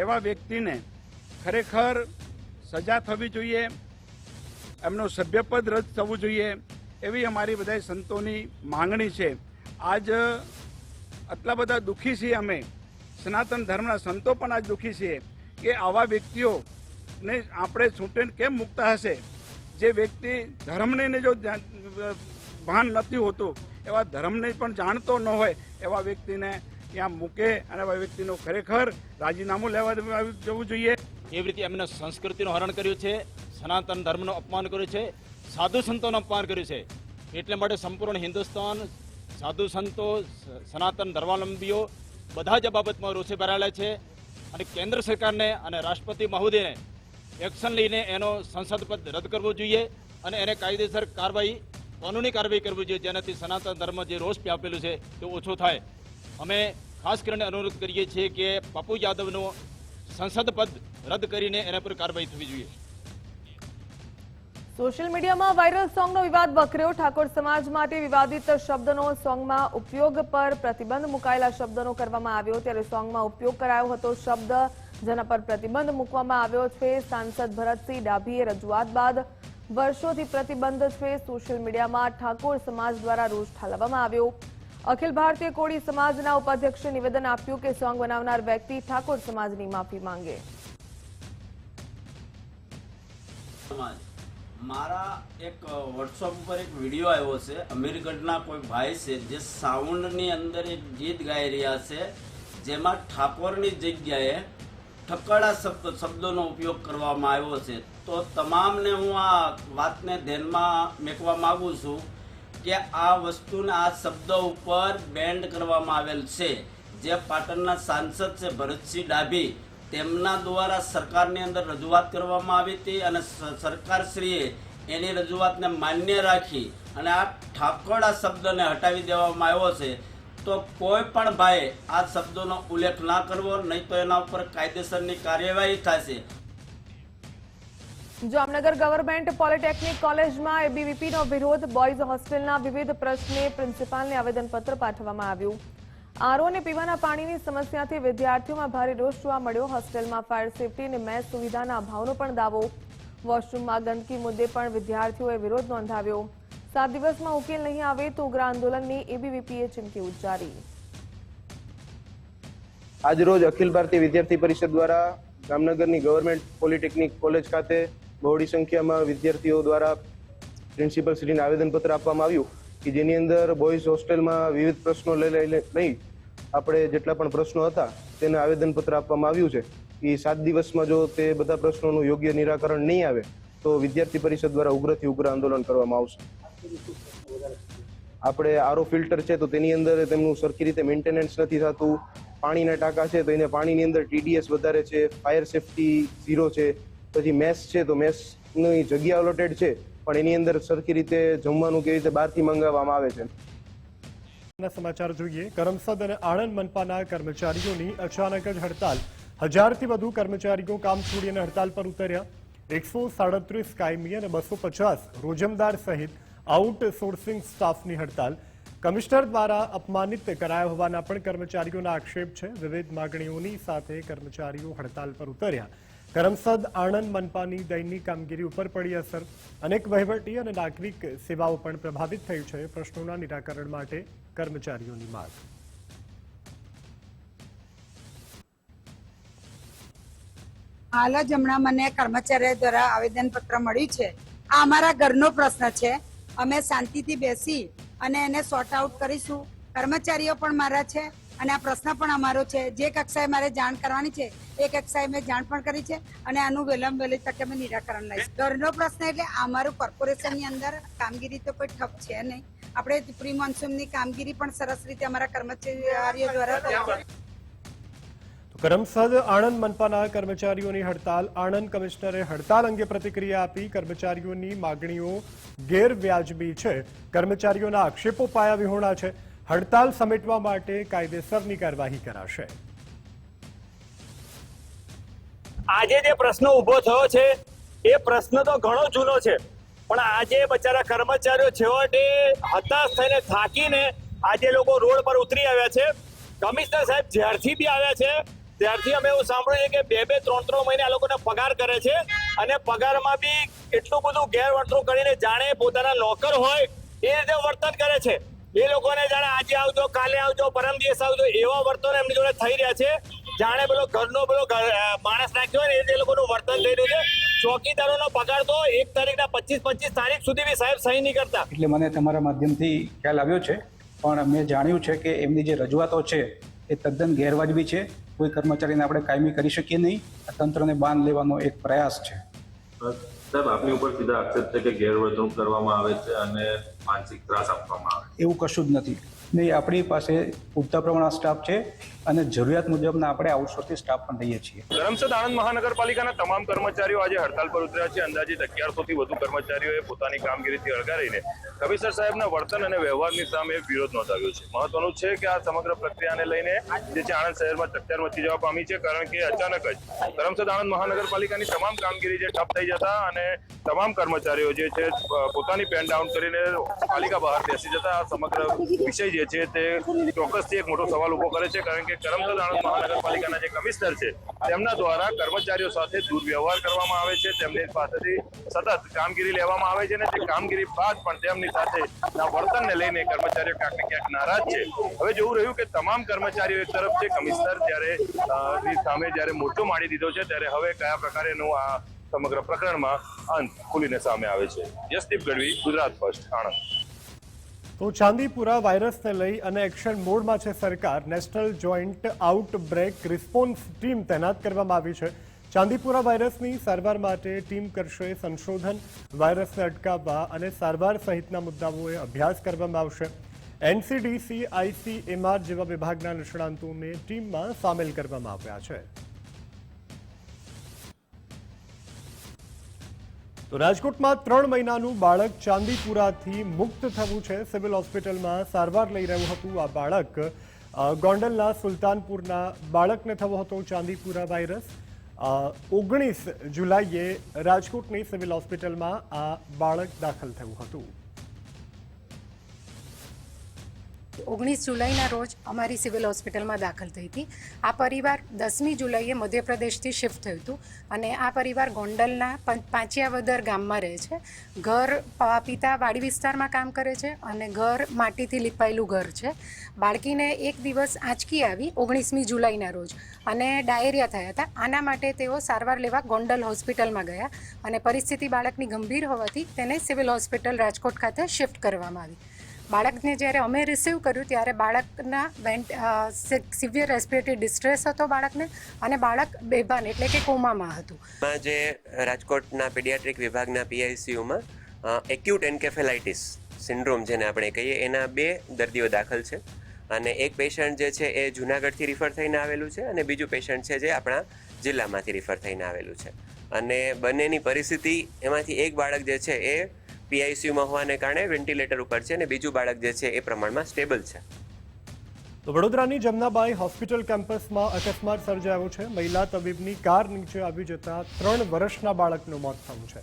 એવા વ્યક્તિને ખરેખર સજા થવી જોઈએ, એમનું સભ્યપદ રદ થવું જોઈએ એવી અમારી બધા સંતોની માંગણી છે. આજ આટલા બધા દુઃખી છીએ અમે, સનાતન ધર્મના સંતો પણ આજ દુઃખી છીએ કે આવા વ્યક્તિઓને આપણે છૂટે કેમ મુકતા હશે. જે વ્યક્તિ ધર્મને જો ભાન નથી હોતું, એવા ધર્મને પણ જાણતો ન હોય એવા વ્યક્તિને ત્યાં મૂકે અને એવા વ્યક્તિનું ખરેખર રાજીનામું લેવા જવું જોઈએ. એવી રીતે એમને સંસ્કૃતિનું હરણ કર્યું છે, સનાતન ધર્મનું અપમાન કર્યું છે, સાધુ સંતોનું અપમાન કર્યું છે. એટલે માટે સંપૂર્ણ હિન્દુસ્તાન, સાધુ સંતો, સનાતન ધર્માવલંબીઓ બધા જ બાબતમાં રોષે ભરાયેલા છે અને કેન્દ્ર સરકારને અને રાષ્ટ્રપતિ મહોદયને એક્શન લઈને એનો સંસદ પદ રદ કરવો જોઈએ અને એને કાયદેસર કાર્યવાહી, કાનૂની કાર્યવાહી કરવી જોઈએ જેનાથી સનાતન ધર્મ જે રોષ વ્યાપેલું છે તે ઓછો થાય. અમે ખાસ કરીને અનુરોધ કરીએ છીએ કે પપ્પુ યાદવનું સંસદ પદ રદ કરીને એના પર કાર્યવાહી થવી જોઈએ. સોશિયલ મીડિયામાં વાયરલ સોંગનો વિવાદ વકર્યો. ઠાકોર સમાજ માટે વિવાદિત શબ્દનો સોંગમાં ઉપયોગ પર પ્રતિબંધ મુકાયેલા શબ્દનો કરવામાં આવ્યો ત્યારે સોંગમાં ઉપયોગ કરાયો હતો શબ્દ જેના પર પ્રતિબંધ મૂકવામાં આવ્યો છે. સાંસદ ભરતસિંહ ડાભીએ રજૂઆત બાદ વર્ષોથી પ્રતિબંધ છે. સોશિયલ મીડિયામાં ઠાકોર સમાજ દ્વારા રોષ ઠાલવવામાં આવ્યો. અખિલ ભારતીય કોળી સમાજના ઉપાધ્યક્ષે નિવેદન આપ્યું કે સોંગ બનાવનાર વ્યક્તિ ઠાકોર સમાજની માફી માંગે. મારા એક વોટ્સઅપ ઉપર એક વિડીયો આવ્યો છે. અમીરગઢના કોઈ ભાઈ છે જે સાઉન્ડની અંદર એક ગીત ગાઈ રહ્યા છે જેમાં ઠાકોરની જગ્યાએ ઠક્કડા શબ્દોનો ઉપયોગ કરવામાં આવ્યો છે. તો તમામને હું આ વાતને ધ્યાનમાં મેકવા માંગુ છું કે આ વસ્તુને, આ શબ્દ ઉપર બેન્ડ કરવામાં આવેલ છે. જે પાટણના સાંસદ છે ભરતસિંહ ડાભી, તેમના દ્વારા સરકારની અંદર રજૂઆત કરવામાં આવી હતી અને સરકારશ્રીએ એની રજૂઆતને માન્ય રાખી અને આ ઠાકોરડા શબ્દને હટાવી દેવામાં આવ્યો છે. તો કોઈ પણ ભાઈ આ શબ્દોનો ઉલ્લેખ ના કરવો, નહીં તો એના ઉપર કાયદેસરની કાર્યવાહી થશે. જામનગર ગવર્મેન્ટ પોલિટેકનિક કોલેજમાં એબીવીપીનો વિરોધ. બોયઝ હોસ્ટેલના વિવિધ પ્રશ્ને પ્રિન્સિપાલને આવેદનપત્ર પાઠવવામાં આવ્યું. આરઓ અને પીવાના પાણીની સમસ્યાથી વિદ્યાર્થીઓમાં ભારે રોષ જોવા મળ્યો. હોસ્ટેલમાં ફાયર સેફટી અને મેસ સુવિધાના અભાવનો પણ દાવો. વોશરૂમમાં ગંદકી મુદ્દે પણ વિદ્યાર્થીઓએ વિરોધ નોંધાવ્યો. 7 દિવસમાં ઉકેલ નહીં આવે તો ઉગ્ર આંદોલનની એબીવીપીએ ચીમકી ઉચ્ચારી. આજરોજ અખિલ ભારતીય વિદ્યાર્થી પરિષદ દ્વારા જામનગરની ગવર્મેન્ટ પોલિટેકનિક કોલેજ ખાતે બહોળી સંખ્યામાં વિદ્યાર્થીઓ દ્વારા પ્રિન્સિપલ શ્રીને આવેદનપત્ર આપવામાં આવ્યું કે જેની અંદર બોયઝ હોસ્ટેલમાં વિવિધ પ્રશ્નો લઈ આપણે જેટલા પણ પ્રશ્નો હતા તેને આવેદનપત્ર આપવામાં આવ્યું છે. એ 7 દિવસમાં જો તે બધા પ્રશ્નોનું યોગ્ય નિરાકરણ નહીં આવે તો વિદ્યાર્થી પરિષદ દ્વારા ઉગ્રથી ઉગ્ર આંદોલન કરવામાં આવશે. આપણે આરઓ ફિલ્ટર છે તો તેની અંદર તેમનું સરખી રીતે મેન્ટેનન્સ નથી થતું. પાણીના ટાંકા છે તો એને પાણીની અંદર TDS વધારે છે, ફાયર સેફટી 0 છે. પછી મેસ છે તો મેસની જગ્યા અલોટેડ છે પણ એની અંદર સરખી રીતે જમવાનું કેવી રીતે બહારથી મંગાવવામાં આવે છે. સમાચાર જોઈએ. કરમસદ અને આણંદ મનપાના કર્મચારીઓની અચાનક જ હડતાલ. 1000થી વધુ કર્મચારીઓ કામ છોડીને હડતાલ પર ઉતર્યા. 137 કાયમી અને 250 રોજમદાર સહિત આઉટસોર્સિંગ સ્ટાફની હડતાલ. કમિશનર દ્વારા અપમાનિત કરાયા હોવાના પણ કર્મચારીઓના આક્ષેપ છે. વિવિધ માગણીઓની સાથે કર્મચારીઓ હડતાલ પર ઉતર્યા. કરમસદ આણંદ મનપાની દૈનિક કામગીરી ઉપર પડી અસર. અનેક વહીવટી અને નાગરિક સેવાઓ પણ પ્રભાવિત થઈ છે. પ્રશ્નોના નિરાકરણ માટે કર્મચારીઓની માંગ. હાલ જ હમણાં મને કર્મચારીઓ દ્વારા આવેદનપત્ર મળ્યું છે. આ અમારા ઘરનો પ્રશ્ન છે. અમે શાંતિથી બેસી અને એને સોર્ટ આઉટ કરીશું. કર્મચારીઓ પણ મારા છે અને આ પ્રશ્ન પણ અમારો છે. જે કક્ષાએ મારે જાણ કરવાની છે એ કક્ષાએ મેં જાણ પણ કરી છે અને આનું વહેલી તકે અમે નિરાકરણ લઈશું. ઘરનો પ્રશ્ન એટલે અમારું કોર્પોરેશનની અંદર કામગીરી તો કોઈ ઠપ છે નહીં. આપણે પ્રી મોન્સૂનની કામગીરી પણ સરસ રીતે અમારા કર્મચારીઓ દ્વારા થઈ છે. કરમસદ આણંદ મનપાના કર્મચારીઓની હડતાલ. આણંદ કમિશનરે હડતાલ અંગે પ્રતિક્રિયા આપી. કર્મચારીઓની માગણીઓ ગેરવ્યાજબી છે. કર્મચારીઓના આક્ષેપો પાયા વિહોણા છે. હડતાલ સમેટવા માટે કાયદેસરની કાર્યવાહી કરાશે. આજે જે પ્રશ્ન ઉભો થયો છે એ પ્રશ્ન તો ઘણો જૂનો છે, પણ આજે બચારા કર્મચારીઓ છેવટે હતાશ થઈને થાકીને આજે લોકો રોડ પર ઉતરી આવ્યા છે. કમિશનર સાહેબ જ્યારથી બી આવ્યા છે ત્યારથી અમે એવું સાંભળ્યું છે કે 2-3 મહિને આ લોકોને પગાર કરે છે અને પગારમાં બી એટલું બધું ગેરવર્તણૂક કરીને જાણે પોતાના નોકર હોય એ રીતે વર્તન કરે છે. એ લોકોને જાણે આજે આવજો, કાલે આવજો, પરમ દિવસ આવજો એવા વર્તન એમની જોડે થઈ રહ્યા છે. જાણે પેલો ઘરનો માણસ રાખ્યો હોય ને એ રીતે એ લોકોનું વર્તન થઈ રહ્યું છે. ચોકીદારોનો પગાર તો 1 તારીખના 25 તારીખ સુધી બી સાહેબ સહી નહીં કરતા. એટલે મને તમારા માધ્યમથી ખ્યાલ આવ્યો છે, પણ મેં જાણ્યું છે કે એમની જે રજૂઆતો છે એ તદ્દન ગેરવાજબી છે. કોઈ કર્મચારીને આપણે કાયમી કરી શકીએ નહીં. આ તંત્રને બાંધ લેવાનો એક પ્રયાસ છે. સાહેબ, આપની ઉપર સીધા આક્ષેપ છે કે ગેરવર્તણૂક કરવામાં આવે છે અને માનસિક ત્રાસ આપવામાં આવે છે. એવું કશું જ નથી. નહીં, આપણી પાસે પૂરતા પ્રમાણમાં સ્ટાફ છે અને જરૂરિયાત મુજબના આપણે આઉટસોર્સિંગ સ્ટાફ પણ લઈએ છીએ. કરમસદ આણંદ મહાનગરપાલિકાના તમામ કર્મચારીઓ આજે હડતાલ પર ઉતર્યા છે. અંદાજિત 1100થી વધુ કર્મચારીઓએ પોતાની કામગીરીથી અળગારીને કમિશનર સાહેબના વર્તન અને વ્યવહારની સામે વિરોધ નોંધાવ્યો છે. મહત્વનું છે કે આ સમગ્ર પ્રક્રિયાને લઈને જે છે આણંદ શહેરમાં ચકચાર મચી જવા પામી છે, કારણ કે અચાનક જ કરમસદ આણંદ મહાનગરપાલિકાની તમામ કામગીરી જે ઠપ થઈ જતા અને તમામ કર્મચારીઓ જે છે પોતાની પેન ડાઉન કરીને પાલિકા બહાર બેસી જતા આ સમગ્ર વિષય જે છે તે ચોક્કસથી એક મોટો સવાલ ઉભો કરે છે, કારણ કે કરમસદ આણંદ મહાનગરપાલિકાના જે કમિશનર છે તેમના દ્વારા કર્મચારીઓ સાથે દુર્વ્યવહાર કરવામાં આવે છે. તેમની પાસેથી સતત કામગીરી લેવામાં આવે છે અને તે કામગીરી બાદ પણ તેમની સાથે વર્તનને લઈને કર્મચારીઓ ક્યાંક ને ક્યાંક નારાજ છે. હવે જોવું રહ્યું કે તમામ કર્મચારીઓ એક તરફ છે, કમિશનર સામે જ્યારે મોરચો માંડી દીધો છે ત્યારે હવે કયા પ્રકારેનું આ સમગ્ર પ્રકરણમાં અંત ખુલીને સામે આવે છે. યશદીપ ગઢવી, ગુજરાત ફર્સ્ટ, આણંદ. તો ચાંદીપુરા વાયરસને લઈ અને એક્શન મોડમાં છે સરકાર. નેશનલ જોઈન્ટ આઉટબ્રેક રિસ્પોન્સ ટીમ તૈનાત કરવામાં આવી છે. ચાંદીપુરા વાયરસની સારવાર માટે ટીમ કરશે સંશોધન. વાયરસને અટકાવવા અને સારવાર સહિતના મુદ્દાઓએ અભ્યાસ કરવામાં આવશે. NCDC, ICMR જેવા વિભાગના નિષ્ણાંતોને ટીમમાં સામેલ કરવામાં આવ્યા છે. તો રાજકોટમાં 3 મહિનાનું બાળક ચાંદીપુરાથી મુક્ત થયું છે. સિવિલ હોસ્પિટલમાં સારવાર લઈ રહ્યું હતું આ બાળક. ગોંડલના સુલતાનપુરના બાળકને થયો હતો ચાંદીપુરા વાયરસ. 19 જુલાઈએ રાજકોટની સિવિલ હોસ્પિટલમાં આ બાળક દાખલ થયું હતું. 19 જુલાઈના રોજ અમારી સિવિલ હોસ્પિટલમાં દાખલ થઈ હતી. આ પરિવાર 10મી જુલાઈએ મધ્યપ્રદેશથી શિફ્ટ થયું હતું અને આ પરિવાર ગોંડલના પાંચિયાવદર ગામમાં રહે છે. ઘર પિતા વાડી વિસ્તારમાં કામ કરે છે અને ઘર માટીથી લીપાયેલું ઘર છે. બાળકીને એક દિવસ આંચકી આવી 19મી જુલાઈના રોજ અને ડાયેરિયા થયા હતા. આના માટે તેઓ સારવાર લેવા ગોંડલ હોસ્પિટલમાં ગયા અને પરિસ્થિતિ બાળકની ગંભીર હોવાથી તેને સિવિલ હોસ્પિટલ રાજકોટ ખાતે શિફ્ટ કરવામાં આવી. બાળકને જ્યારે અમે રિસીવ કર્યું ત્યારે બાળકના સિવિયર રેસ્પિરેટરી ડિસ્ટ્રેસ હતો બાળકને, અને બાળક બેભાન એટલે કે કોમામાં હતું. જે રાજકોટના પીડિયાટ્રિક વિભાગના PICUમાં એક્યુટ એન્કેફેલાઇટિસ સિન્ડ્રોમ જેને આપણે કહીએ એના 2 દર્દીઓ દાખલ છે, અને એક પેશન્ટ જે છે એ જૂનાગઢથી રિફર થઈને આવેલું છે, અને બીજું પેશન્ટ છે જે આપણા જિલ્લામાંથી રિફર થઈને આવેલું છે. અને બંનેની પરિસ્થિતિ, એમાંથી એક બાળક જે છે એ PICUમાં હોવાને કારણે વેન્ટિલેટર ઉપર છે, અને બીજું બાળક જે છે એ પ્રમાણમાં સ્ટેબલ છે. તો વડોદરાની જમનાબાઈ હોસ્પિટલ કેમ્પસમાં અકસ્માત સર્જાયો છે. મહિલા તબીબની કાર નીચે આવી જતા 3 વર્ષના બાળકનું મોત થયું છે.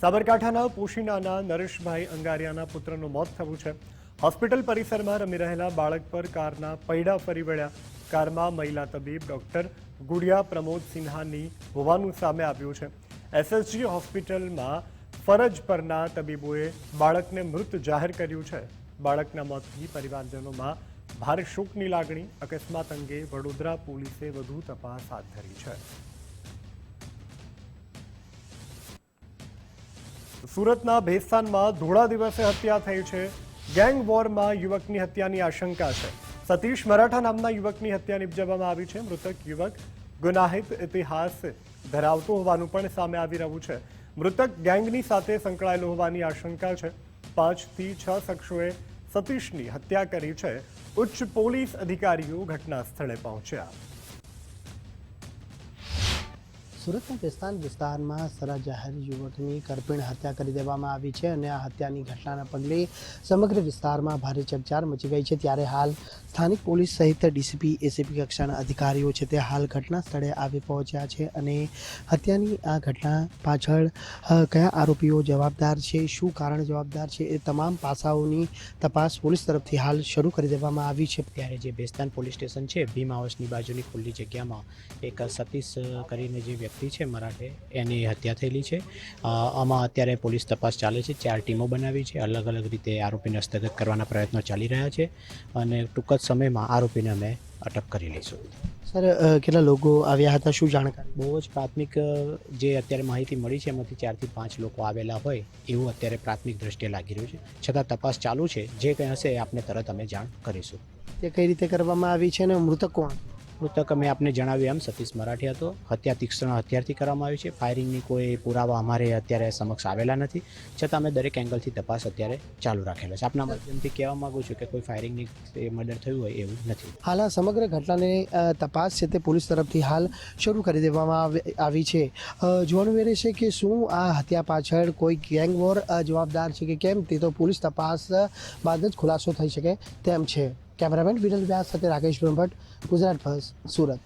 સાબરકાંઠાના પોશીનાના નરેશભાઈ અંગારિયાના પુત્રનું મોત થયું છે. હોસ્પિટલ પરિસરમાં રમી રહેલા બાળક પર કારના પૈડા ફરી વળ્યા. કારમાં મહિલા તબીબ ડોક્ટર ગુડિયા પ્રમોદ સિન્હાની હોવાનું સામે આવ્યું છે. SSG હોસ્પિટલમાં ફરજ પરના તબીબોએ બાળકને મૃત જાહેર કર્યું છે. બાળકના મોતથી પરિવારજનોમાં ભારે શોકની લાગણી. અકસ્માત અંગે વડોદરા પોલીસે વધુ તપાસ હાથ ધરી છે. સુરતના ભેસ્તાનમાં ધોળા દિવસે હત્યા થઈ છે. ગેંગ વોરમાં યુવકની હત્યાની આશંકા છે. સતીશ મરાઠા નામના યુવકની હત્યા નિપજાવવામાં આવી છે. મૃતક યુવક ગુનાહિત ઇતિહાસ ધરાવતો હોવાનું પણ સામે આવી રહ્યું છે. મૃતક ગેંગની સાથે સંકળાયેલો હોવાની આશંકા છે. 5 થી 6 શખ્સોએ સતીશની હત્યા કરી છે. ઉચ્ચ પોલીસ અધિકારીઓ ઘટના સ્થળે પહોંચ્યા. સુરતના પેસ્તાન વિસ્તારમાં સરા જાહેર યુવકની કરપીણ હત્યા કરી દેવામાં આવી છે, અને આ હત્યાની ઘટનાના પગલે સમગ્ર વિસ્તારમાં ભારે ચકચાર મચી ગઈ છે. ત્યારે હાલ સ્થાનિક પોલીસ સહિત DCP, ACP કક્ષાના અધિકારીઓ છે તે હાલ ઘટના સ્થળે આવી પહોંચ્યા છે, અને હત્યાની આ ઘટના પાછળ કયા આરોપીઓ જવાબદાર છે, શું કારણ જવાબદાર છે, એ તમામ પાસાઓની તપાસ પોલીસ તરફથી હાલ શરૂ કરી દેવામાં આવી છે. ત્યારે જે બેસ્તાન પોલીસ સ્ટેશન છે, ભીમ હાઉસની બાજુની ખુલ્લી જગ્યામાં એક સતીશ કરીને જે વ્યક્તિ છે મરાઠે, એની હત્યા થયેલી છે. આમાં અત્યારે પોલીસ તપાસ ચાલે છે. 4 ટીમો બનાવી છે. અલગ અલગ રીતે આરોપીને હસ્તગત કરવાના પ્રયત્નો ચાલી રહ્યા છે, અને ટૂંક જ સમયમાં આરોપીને અમે અટક કરી લઈશું. સર, કેટલા લોકો આવ્યા હતા, શું જાણકારી? બહુ જ પ્રાથમિક જે અત્યારે માહિતી મળી છે એમાંથી 4 થી 5 લોકો આવેલા હોય એવું અત્યારે પ્રાથમિક દ્રષ્ટિએ લાગી રહ્યું છે. છતાં તપાસ ચાલુ છે. જે કંઈ હશે આપને તરત અમે જાણ કરીશું. તે કઈ રીતે કરવામાં આવી છે, અને મૃતક કોણ? મૃતક અમે આપને જણાવ્યું એમ સતીશ મરાઠી હતો. હત્યા તીક્ષ્ણ હથિયારથી કરવામાં આવી છે. ફાયરિંગની કોઈ પુરાવા અમારે અત્યારે સમક્ષ આવેલા નથી, છતાં અમે દરેક એંગલથી તપાસ અત્યારે ચાલુ રાખેલા છે. આપના માધ્યમથી કહેવા માંગુ છું કે કોઈ ફાયરિંગની મર્ડર થયું હોય એવું નથી. હાલ આ સમગ્ર ઘટનાની તપાસ છે તે પોલીસ તરફથી હાલ શરૂ કરી દેવામાં આવી છે. જોવાનું એ રહેશે કે શું આ હત્યા પાછળ કોઈ ગેંગ વોર જવાબદાર છે કે કેમ, તે તો પોલીસ તપાસ બાદ જ ખુલાસો થઈ શકે તેમ છે. કેમેરામેન વિરલ વ્યાસ સાથે રાકેશ બ્રહ્મભટ્ટ, ગુજરાત ફર્સ્ટ, સુરત.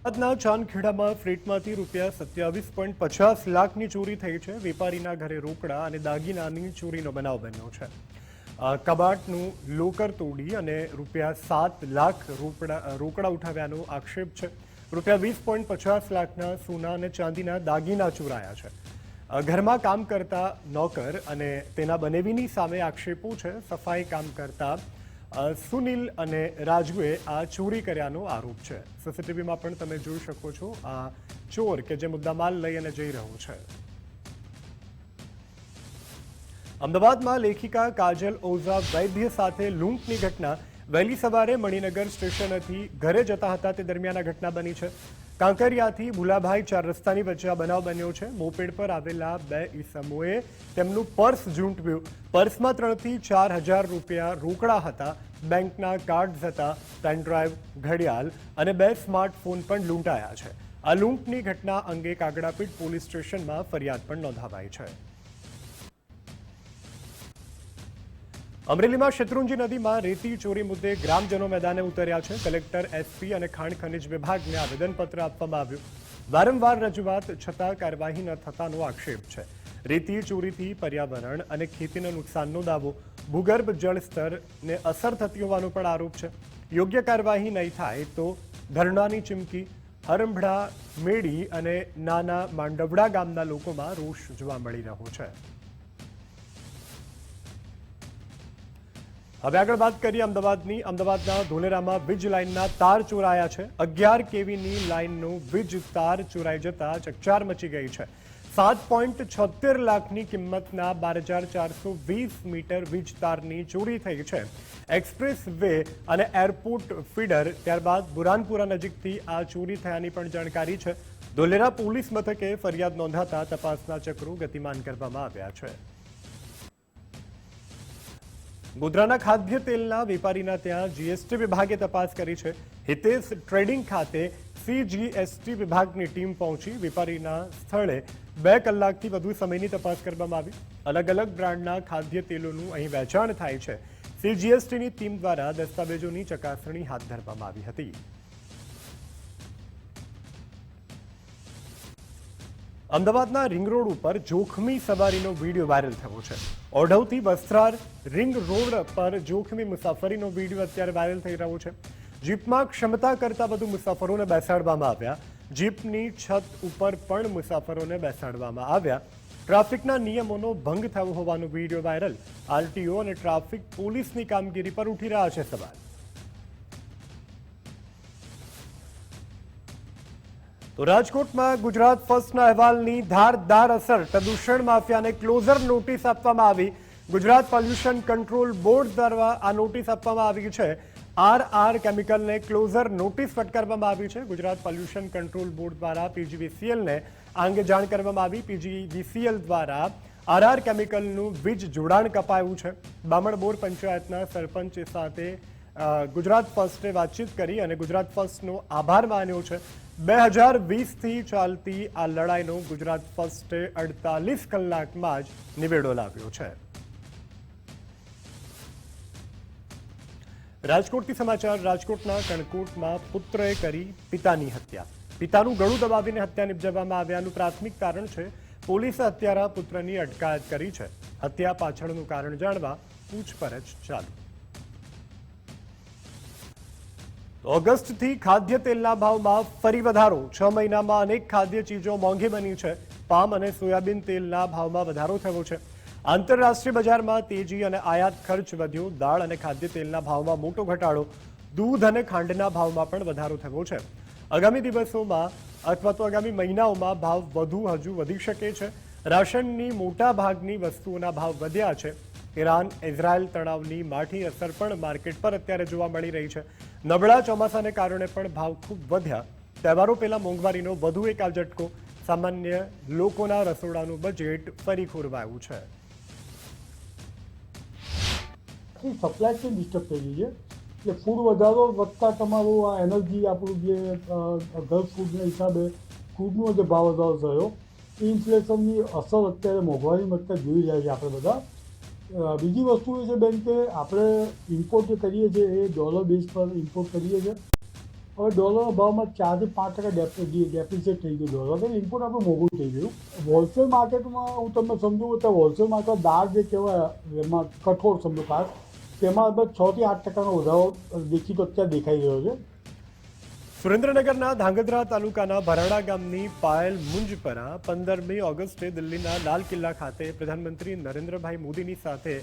સુરતના ચાંદખેડામાં ફ્લેટમાંથી ₹27.50 લાખની ચોરી થઈ છે. વેપારીના ઘરે રોકડા અને દાગીનાની ચોરીનો બનાવ બન્યો છે. કબાટનું લોકર તોડી અને ₹7 લાખ રોકડા ઉઠાવ્યાનો આક્ષેપ છે. ₹20.50 લાખના સોના અને ચાંદીના દાગીના ચોરાયા છે. ઘરમાં કામ કરતા નોકર અને તેના બનેવીની સામે આક્ષેપો છે. સફાઈ કામ કરતા સુનિલ અને રાજુએ આ ચોરી કર્યાનો આરોપ છે. CCTVમાં પણ તમે જોઈ શકો છો આ ચોર કે જે મુદ્દામાલ લઈ અને જઈ રહ્યો છે. અમદાવાદમાં લેખિકા કાજલ ઓઝા વૈદ્ય સાથે લૂંટની ઘટના. વહેલી સવારે મણિનગર સ્ટેશનથી ઘરે જતા હતા તે દરમિયાન આ ઘટના બની છે. કાંકરિયાથી ભુલાભાઈ 4 રસ્તાની વચ્ચે આ બનાવ બન્યો છે. મોપેડ પર આવેલા 2 ઈસમોએ તેમનું પર્સ ઝૂંટવ્યું. પર્સમાં 3 થી 4 હજાર રૂપિયા રોકડા હતા. બેંકના કાર્ડ્સ હતા, પેનડ્રાઈવ, ઘડિયાળ અને 2 સ્માર્ટફોન પણ લૂંટાયા છે. આ લૂંટની ઘટના અંગે કાગડાપીઠ પોલીસ સ્ટેશનમાં ફરિયાદ પણ નોંધાવાઈ છે. અમરેલીમાં શેત્રુંજી નદીમાં રેતી ચોરી મુદ્દે ગ્રામજનો મેદાને ઉતર્યા છે. કલેક્ટર, SP અને ખાણ ખનિજ વિભાગને આવેદનપત્ર આપવામાં આવ્યું. વારંવાર રજૂઆત છતાં કાર્યવાહી ન થતાનો આક્ષેપ છે. રેતી ચોરીથી પર્યાવરણ અને ખેતીને નુકસાનનો દાવો. ભૂગર્ભ જળસ્તરને અસર થતી હોવાનો પણ આરોપ છે. યોગ્ય કાર્યવાહી નહીં થાય તો ધરણાની ચીમકી. હરંભડા, મેડી અને નાના માંડવડા ગામના લોકોમાં રોષ જોવા મળી રહ્યો છે. હવે આગળ વાત કરીએ અમદાવાદની. અમદાવાદના ધોલેરામાં વીજ લાઇનના તાર ચોરાયા છે. 11 કેવીની લાઇનનો વીજ તાર ચોરાઈ જતા ચકચાર મચી ગઈ છે. 7.76 લાખની કિંમતના 12,420 મીટર વીજ તારની ચોરી થઈ છે. એક્સપ્રેસ વે અને એરપોર્ટ ફીડર ત્યારબાદ બુરાનપુરા નજીકથી આ ચોરી થયાની પણ જાણકારી છે. ધોલેરા પોલીસ મથકે ફરિયાદ નોંધાતા તપાસના ચક્રો ગતિમાન કરવામાં આવ્યા છે. ગોધરાના ખાદ્ય તેલના વેપારીના ત્યાં જીએસટી વિભાગે તપાસ કરી છે. હિતેશ ટ્રેડિંગ ખાતે CGST વિભાગની ટીમ પહોંચી વેપારીના સ્થળે 2 કલાકથી વધુ સમયની તપાસ કરવામાં આવી. અલગ અલગ બ્રાન્ડના ખાદ્ય તેલોનું અહીં વેચાણ થાય છે. CGSTની ટીમ દ્વારા દસ્તાવેજોની ચકાસણી હાથ ધરવામાં આવી હતી. અમદાવાદના રિંગ રોડ ઉપર જોખમી સવારીનો વિડીયો વાયરલ થયો છે. ઓઢવથી વસ્ત્રાર રિંગ રોડ પર જોખમી મુસાફરીનો વિડીયો અત્યારે વાયરલ થઈ રહ્યો છે. જીપમાં ક્ષમતા કરતાં વધુ મુસાફરોને બેસાડવામાં આવ્યા. જીપની છત ઉપર પણ મુસાફરોને બેસાડવામાં આવ્યા. ટ્રાફિકના નિયમોનો ભંગ થયો હોવાનો વિડીયો વાયરલ. RTO અને ટ્રાફિક પોલીસની કામગીરી પર ઉઠી રહ્યા છે સવાલ. તો રાજકોટમાં ગુજરાત ફર્સ્ટના અહેવાલની ધારદાર અસર. પ્રદૂષણ માફિયાને ક્લોઝર નોટિસ આપવામાં આવી. ગુજરાત પોલ્યુશન કંટ્રોલ બોર્ડ દ્વારા આ નોટિસ આપવામાં આવી છે. RR કેમિકલને ક્લોઝર નોટિસ ફટકારવામાં આવી છે. ગુજરાત પોલ્યુશન કંટ્રોલ બોર્ડ દ્વારા PGVCLને આ અંગે જાણ કરવામાં આવી. PGVCL દ્વારા RR કેમિકલનું વીજ જોડાણ કપાયું છે. બામણબોર પંચાયતના સરપંચ સાથે ગુજરાત ફર્સ્ટે વાતચીત કરી અને ગુજરાત ફર્સ્ટનો આભાર માન્યો છે. 2020થી ચાલતી આ લડાઈનો ગુજરાત ફર્સ્ટે 48 કલાકમાં જ નિવેડો લાવ્યો છે. રાજકોટથી સમાચાર. રાજકોટના કણકોટમાં પુત્રએ કરી પિતાની હત્યા. પિતાનું ગળું દબાવીને હત્યા નિપજાવવામાં આવ્યાનું પ્રાથમિક કારણ છે. પોલીસે હત્યારા પુત્રની અટકાયત કરી છે. હત્યા પાછળનું કારણ જાણવા પૂછપરછ ચાલુ. ઓગસ્ટથી ખાદ્ય તેલના ભાવમાં ફરી વધારો. 6 મહિનામાં અનેક ખાદ્ય ચીજો મોંઘી બની છે. પામ અને સોયાબીન તેલના ભાવમાં વધારો થયો છે. આંતરરાષ્ટ્રીય બજારમાં તેજી અને આયાત ખર્ચ વધ્યો. દાળ અને ખાદ્ય તેલના ભાવમાં મોટો ઘટાડો. દૂધ અને ખાંડના ભાવમાં પણ વધારો થયો છે. આગામી દિવસોમાં અથવા તો આગામી મહિનાઓમાં ભાવ હજુ વધી શકે છે. રાશનની મોટા ભાગની વસ્તુઓના ભાવ વધ્યા છે. ઈરાન ઇઝરાયલ તણાવની માઠી અસર પણ માર્કેટ પર અત્યારે જોવા મળી રહી છે. નબળા ચોમાસાને કારણે પણ ભાવ ખૂબ વધ્યા. તહેવારો પહેલા મોંઘવારીનો વધુ એક ઝટકો. સામાન્ય લોકોના રસોડાનું બજેટ ફરી ખોરવાયું છે. સપ્લાય ચેન ડિસ્ટર્બ થઈ ગઈ છે. એટલે ફૂડ વધારો વધતા તમારું આ એનર્જી આપણું જે ગલ્ફ ફૂડના હિસાબે ફૂડનો જે ભાવ વધારો થયો એ ઇન્ફ્લેશનની અસર અત્યારે મોંઘવારી વધતા જોઈ રહ્યા છે આપણે બધા. બીજી વસ્તુ એ છે બેન કે આપણે ઇમ્પોર્ટ જે કરીએ છીએ એ ડોલર બેઝ પર ઇમ્પોર્ટ કરીએ છીએ. હવે ડોલરના ભાવમાં 4 થી 5% ડેપ્રિસિએટ થઈ ગયું ડોલર, તો ઇમ્પોર્ટ આપણે મોંઘું થઈ ગયું. હોલસેલ માર્કેટમાં હું તમને સમજું તો હોલસેલ માર્કેટ દાળ જે કહેવાય એમાં કઠોળ સમજો ખાસ તેમાં 6 થી 8% વધારો દેખીતો અત્યારે દેખાઈ રહ્યો છે. સુરેન્દ્રનગરના ધાંગધ્રા તાલુકાના ભરાડા ગામની પાયલ મુંજપરા 15મી ઓગસ્ટે દિલ્હીના લાલ કિલ્લા ખાતે પ્રધાનમંત્રી નરેન્દ્રભાઈ મોદીની સાથે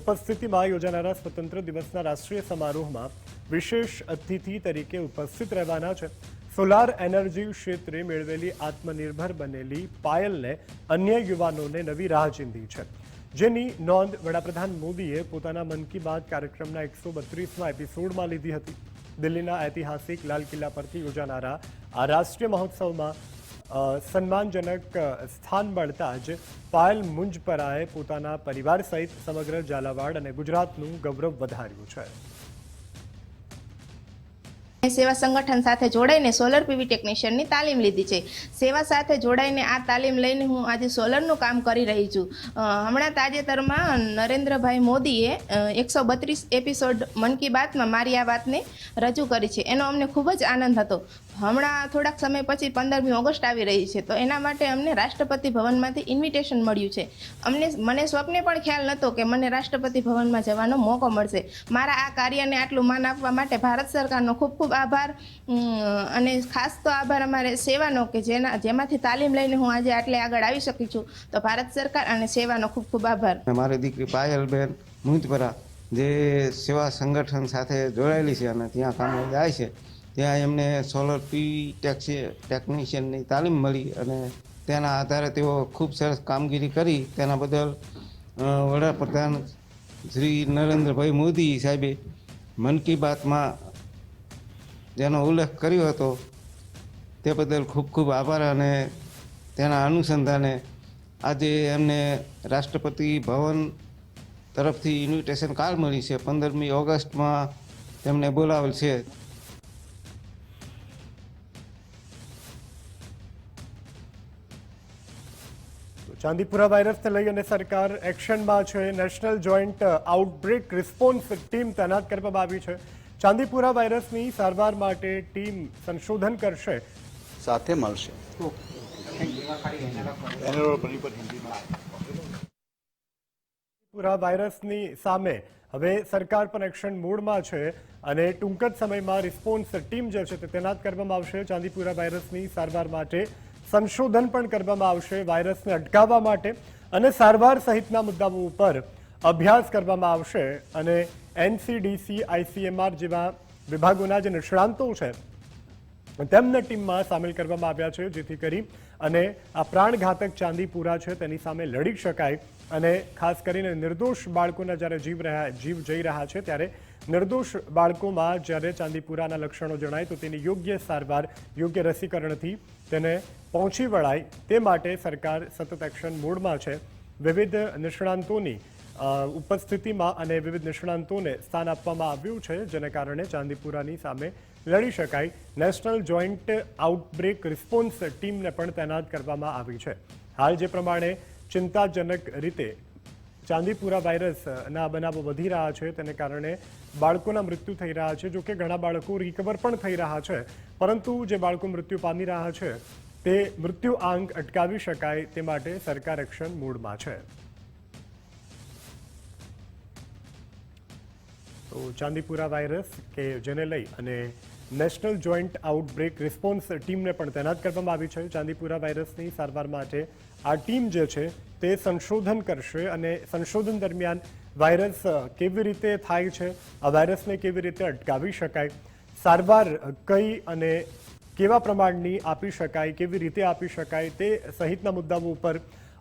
ઉપસ્થિતિમાં યોજાનારા સ્વતંત્ર દિવસના રાષ્ટ્રીય સમારોહમાં વિશેષ અતિથિ તરીકે ઉપસ્થિત રહેવાના છે. સોલાર એનર્જી ક્ષેત્રે મેળવેલી આત્મનિર્ભર બનેલી પાયલને અન્ય યુવાનોને નવી રાહ ચીંધી છે, જેની નોંધ વડાપ્રધાન મોદીએ પોતાના મન કી બાત કાર્યક્રમના 132મા એપિસોડમાં લીધી હતી. દિલ્હીના ઐતિહાસિક લાલ કિલ્લા પરથી યોજાનારા આ રાષ્ટ્રીય મહોત્સવમાં સન્માનજનક સ્થાન મળતા જ પાયલ મુંજપરાએ પોતાના પરિવાર સહિત સમગ્ર ઝાલાવાડ અને ગુજરાતનું ગૌરવ વધાર્યું છે. સેવા સંગઠન સાથે જોડાઈને સોલર પીવી ટેકનિશિયનની તાલીમ લીધી છે. સેવા સાથે જોડાઈને આ તાલીમ લઈને હું આજે સોલરનું કામ કરી રહી છું. હમણાં તાજેતરમાં નરેન્દ્રભાઈ મોદીએ 132 એપિસોડ મન કી બાતમાં મારી આ વાતને રજૂ કરી છે. એનો અમને ખૂબ જ આનંદ હતો. હમણાં થોડાક સમય પછી 15મી ઓગસ્ટ આવી રહી છે, તો એના માટે અમને રાષ્ટ્રપતિ ભવનમાંથી ઇન્વિટેશન મળ્યું છે. મને સ્વપ્ને પણ ખ્યાલ નહોતો કે મને રાષ્ટ્રપતિ ભવનમાં જવાનો મોકો મળશે. મારા આ કાર્યને આટલું માન આપવા માટે ભારત સરકારનો ખૂબ ખૂબ આભાર. અને ખાસ તો આભાર અમારે સેવાનો કે જેમાંથી તાલીમ લઈને હું આજે આટલે આગળ આવી શકી છું. તો ભારત સરકાર અને સેવાનો ખૂબ ખૂબ આભાર. મારી દીકરી પાયલબેન મુંજપરા જે સેવા સંગઠન સાથે જોડાયેલી છે અને ત્યાં કામે જાય છે, ત્યાં એમને સોલર પીવી ટેકનિશિયનની તાલીમ મળી અને તેના આધારે તેઓ ખૂબ સરસ કામગીરી કરી. તેના બદલ વડાપ્રધાન શ્રી નરેન્દ્રભાઈ મોદી સાહેબે મન કી બાતમાં જેનો ઉલ્લેખ કર્યો હતો તે બદલ ખૂબ ખૂબ આભાર. અને તેના અનુસંધાને આજે એમને રાષ્ટ્રપતિ ભવન તરફથી ઇન્વિટેશન કાર્ડ મળી છે. 15મી ઓગસ્ટમાં તેમને બોલાવેલ છે. ચાંદીપુરા વાયરસને લઈ અને સરકાર એક્શનમાં છે. નેશનલ જોઈન્ટ આઉટબ્રેક રિસ્પોન્સ ટીમ તૈનાત કરવામાં આવી છે. ચાંદીપુરા વાયરસની સારવાર માટે ટીમ સંશોધન કરશે, સાથે મળશે. ચાંદીપુરા વાયરસની સામે હવે સરકાર પણ એક્શન મોડમાં છે અને ટૂંક જ સમયમાં રિસ્પોન્સ ટીમ જે છે તે તૈનાત કરવામાં આવશે. ચાંદીપુરા વાયરસની સારવાર માટે સંશોધન પણ કરવામાં આવશે. વાયરસને અટકાવવા માટે અને સારવાર સહિતના મુદ્દાઓ ઉપર અભ્યાસ કરવામાં આવશે અને એનસીડીસી, આઈસીએમઆર જેવા વિભાગોના જે નિષ્ણાંતો છે તેમને ટીમમાં સામેલ કરવામાં આવ્યા છે, જેથી કરી અને આ પ્રાણઘાતક ચાંદીપુરા છે તેની સામે લડી શકાય. અને ખાસ કરીને નિર્દોષ બાળકોના જ્યારે જીવ જઈ રહ્યા છે ત્યારે નિર્દોષ બાળકોમાં જ્યારે ચાંદીપુરાના લક્ષણો જણાય તો તેની યોગ્ય સારવાર, યોગ્ય રસીકરણથી તેને પહોંચી વળાય તે માટે સરકાર સતત એક્શન મોડમાં છે. વિવિધ નિષ્ણાંતોની ઉપસ્થિતિમાં અને વિવિધ નિષ્ણાંતોને સ્થાન આપવામાં આવ્યું છે, જેને કારણે ચાંદીપુરાની સામે લડી શકાય. નેશનલ જોઈન્ટ આઉટબ્રેક રિસ્પોન્સ ટીમને પણ તૈનાત કરવામાં આવી છે. હાલ જે પ્રમાણે ચિંતાજનક રીતે ચાંદીપુરા વાયરસના બનાવો વધી રહ્યા છે તેને કારણે બાળકોના મૃત્યુ થઈ રહ્યા છે. જોકે ઘણા બાળકો રિકવર પણ થઈ રહ્યા છે, પરંતુ જે બાળકો મૃત્યુ પામી રહ્યા છે તે મૃત્યુ આંક અટકાવી શકાય તે માટે સરકાર એક્શન મોડમાં છે. તો ચાંદીપુરા વાયરસ કે જેને લઈ અને નેશનલ જોઈન્ટ આઉટબ્રેક રિસ્પોન્સ ટીમને પણ તૈનાત કરવામાં આવી છે. ચાંદીપુરા વાયરસની સારવાર માટે આ ટીમ જે છે તે સંશોધન કરશે અને સંશોધન દરમિયાન વાયરસ કેવી રીતે થાય છે, આ વાયરસને કેવી રીતે અટકાવી શકાય, સારવાર કઈ અને કેવા પ્રમાણની આપી શકાય, કેવી રીતે આપી શકાય તે સહિતના મુદ્દાઓ ઉપર